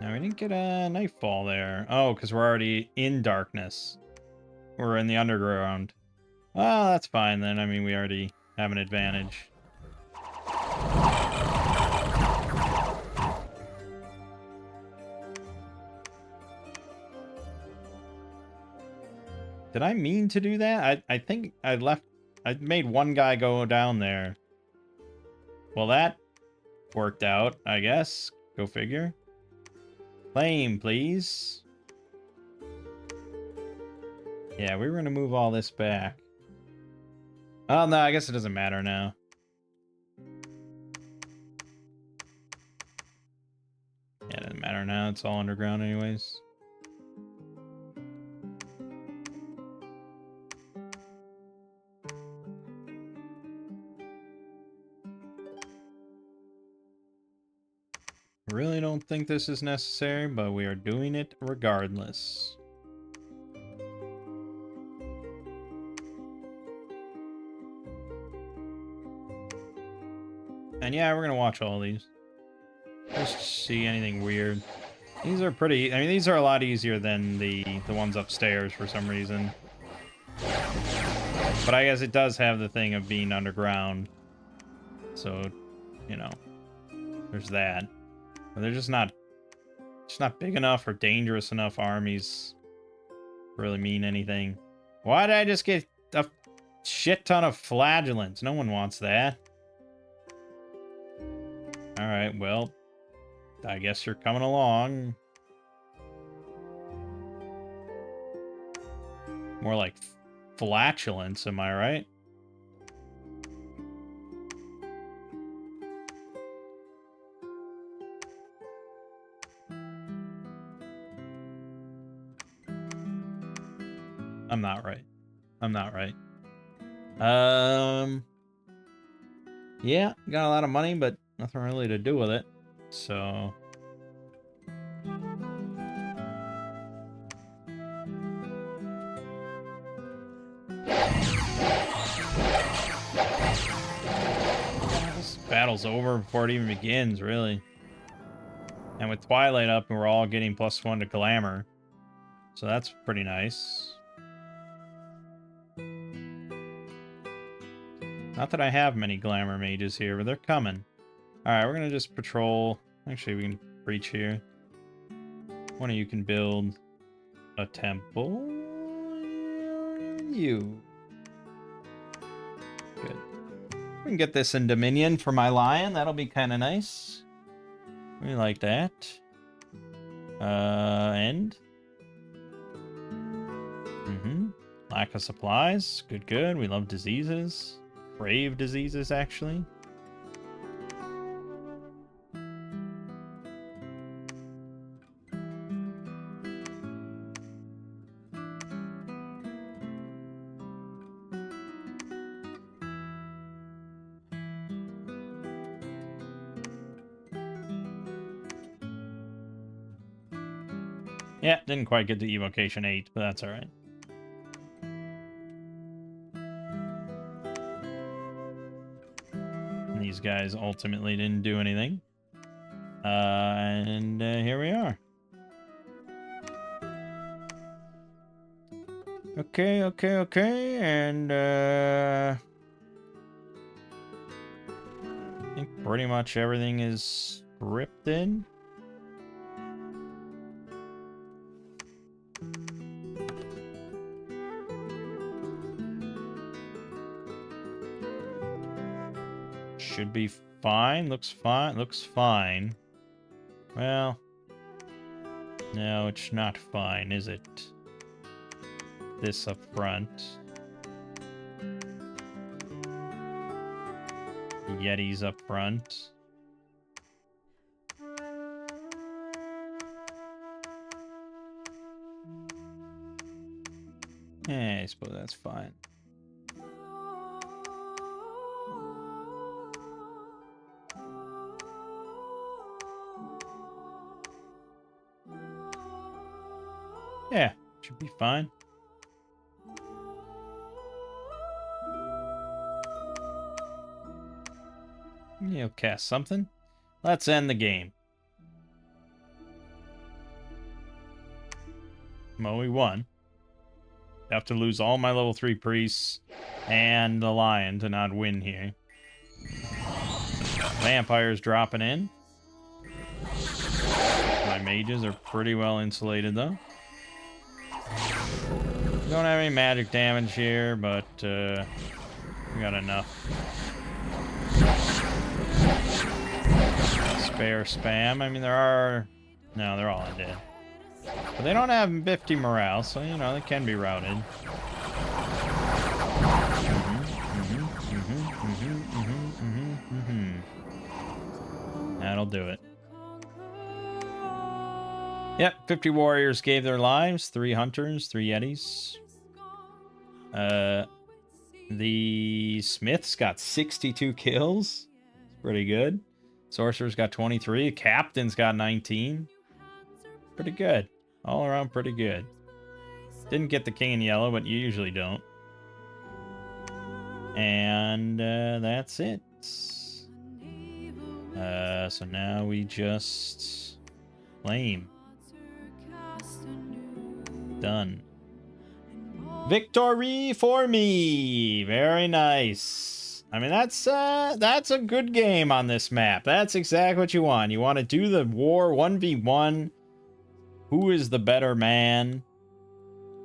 Now we didn't get a nightfall there. Oh, because we're already in darkness. We're in the underground. Well, that's fine then. I mean, we already have an advantage. Did I mean to do that? I think I made one guy go down there. Well, that worked out, I guess. Go figure. Claim, please. Yeah, we were going to move all this back. Oh, no, I guess it doesn't matter now. Yeah, it doesn't matter now. It's all underground anyways. Really don't think this is necessary, but we are doing it regardless. And yeah, we're gonna watch all these. Just to see anything weird. These are pretty, I mean, these are a lot easier than the ones upstairs for some reason. But I guess it does have the thing of being underground. So, you know. There's that. But they're just not big enough or dangerous enough armies to really mean anything. Why did I just get a shit ton of flagellants? No one wants that. Alright, well, I guess you're coming along. More like flatulence, am I right? I'm not right. I'm not right. Yeah, got a lot of money, but nothing really to do with it. So this battle's over before it even begins, really. And with Twilight up, we're all getting +1 to glamour. So that's pretty nice. Not that I have many glamour mages here, but they're coming. Alright, we're gonna just patrol. Actually, we can breach here. One of you can build a temple. You. Good. We can get this in Dominion for my lion. That'll be kind of nice. We like that. And? Lack of supplies. Good, good. We love diseases. Crave diseases, actually. Yeah, didn't quite get to evocation 8, but that's alright. These guys ultimately didn't do anything. And here we are. Okay, and I think pretty much everything is scripted. Should be fine. Looks fine. Looks fine. Well, no, it's not fine, is it? This up front. Yetis up front. Yeah, I suppose that's fine. Yeah, should be fine. You'll cast something. Let's end the game. Well, we won. I have to lose all my level 3 priests and the lion to not win here. Vampires dropping in. My mages are pretty well insulated, though. Don't have any magic damage here, but we got enough. Spare spam. I mean, there are... No, they're all undead. But they don't have 50 morale, so, you know, they can be routed. That'll do it. Yep, 50 warriors gave their lives. 3 hunters, 3 yetis. The smiths got 62 kills. Pretty good. Sorcerer's got 23. Captain's got 19. Pretty good. All around pretty good. Didn't get the king in yellow, but you usually don't. And that's it. So now we just flame. Done. Victory for me! Very nice. I mean, that's a good game on this map. That's exactly what you want. You want to do the war 1v1. Who is the better man?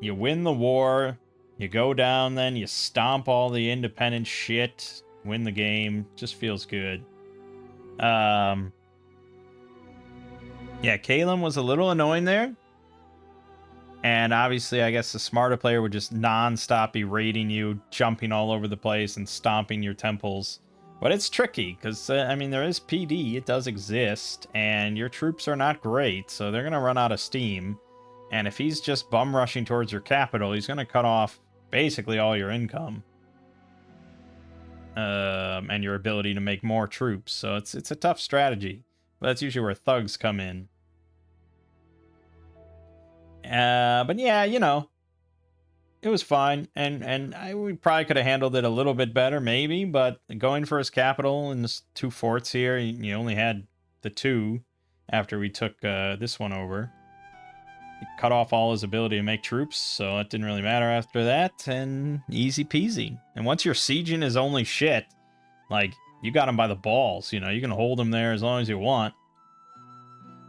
You win the war. You go down, then you stomp all the independent shit. Win the game. Just feels good. Yeah, Caleb was a little annoying there. And obviously, I guess the smarter player would just non-stop be raiding you, jumping all over the place, and stomping your temples. But it's tricky, because, I mean, there is PD, it does exist, and your troops are not great, so they're going to run out of steam. And if he's just bum rushing towards your capital, he's going to cut off basically all your income. And your ability to make more troops, so it's a tough strategy. But that's usually where thugs come in. But yeah, you know, it was fine, and we probably could have handled it a little bit better, maybe. But going for his capital and this 2 forts here, you only had the 2 after we took this one over. He cut off all his ability to make troops, so it didn't really matter after that, and easy peasy. And once you're sieging his only shit, like, you got him by the balls, you know, you can hold him there as long as you want.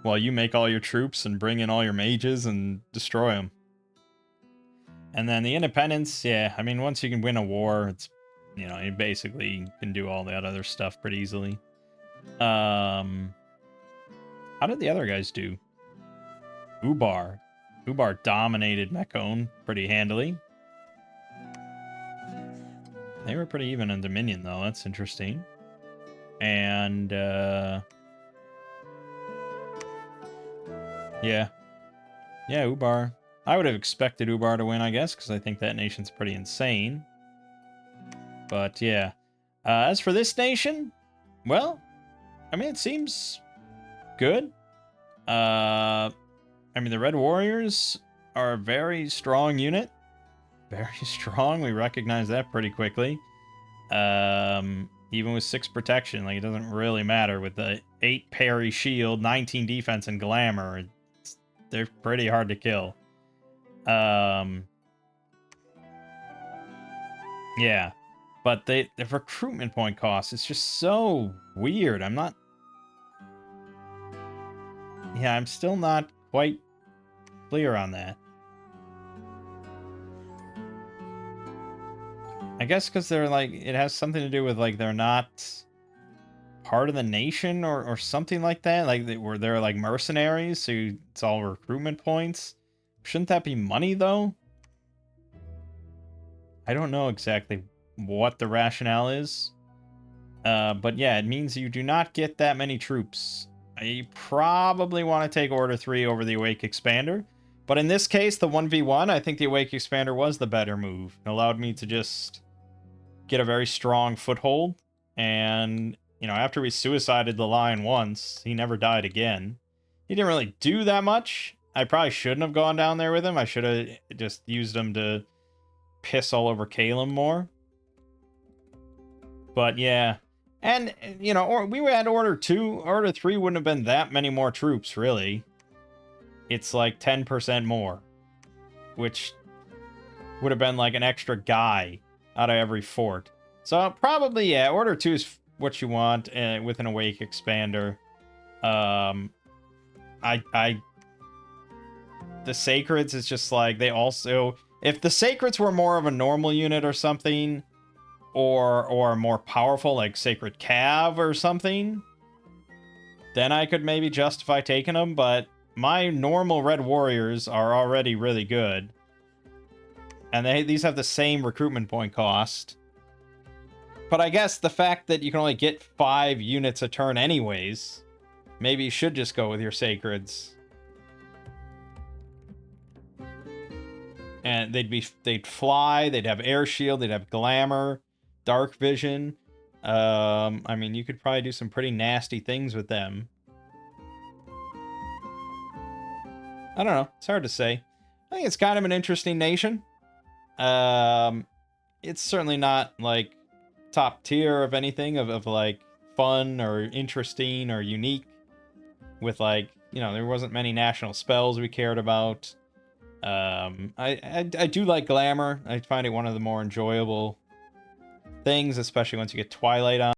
While you make all your troops and bring in all your mages and destroy them. And then the independence, yeah, I mean, once you can win a war, it's, you know, you basically can do all that other stuff pretty easily. How did the other guys do? Ubar dominated Mekone pretty handily. They were pretty even in Dominion, though. That's interesting. And, yeah, Ubar. I would have expected Ubar to win, I guess, because I think that nation's pretty insane. But yeah. As for this nation, well, I mean, it seems good. I mean, the Red Warriors are a very strong unit. Very strong. We recognize that pretty quickly. Even with 6 protection, like, it doesn't really matter. With the 8 parry shield, 19 defense, and glamour, they're pretty hard to kill. Yeah. But the recruitment point cost is just so weird. I'm still not quite clear on that. I guess because they're like, it has something to do with like they're not part of the nation or something like that. Like they're like mercenaries, so it's all recruitment points. Shouldn't that be money though? I don't know exactly what the rationale is. But yeah, it means you do not get that many troops. You probably want to take Order 3 over the Awake Expander. But in this case, the 1v1, I think the Awake Expander was the better move. It allowed me to just get a very strong foothold. And, you know, after we suicided the Lion once, he never died again. He didn't really do that much. I probably shouldn't have gone down there with him. I should have just used him to piss all over Caleb more. But yeah. And, you know, or we had Order 2. Order 3 wouldn't have been that many more troops, really. It's like 10% more. Which would have been like an extra guy out of every fort. So probably, yeah, Order 2 is what you want with an Awake Expander. The Sacreds is just like, they also... If the Sacreds were more of a normal unit or something... Or more powerful, like Sacred Cav or something, then I could maybe justify taking them, but my normal Red Warriors are already really good. And these have the same recruitment point cost. But I guess the fact that you can only get 5 units a turn anyways, maybe you should just go with your Sacreds. And they'd fly, they'd have air shield, they'd have glamour, dark vision. I mean, you could probably do some pretty nasty things with them. I don't know. It's hard to say. I think it's kind of an interesting nation. It's certainly not, like, top tier of anything, of like, fun or interesting or unique. With, like, you know, there wasn't many national spells we cared about. I do like glamour. I find it one of the more enjoyable things, especially once you get Twilight on.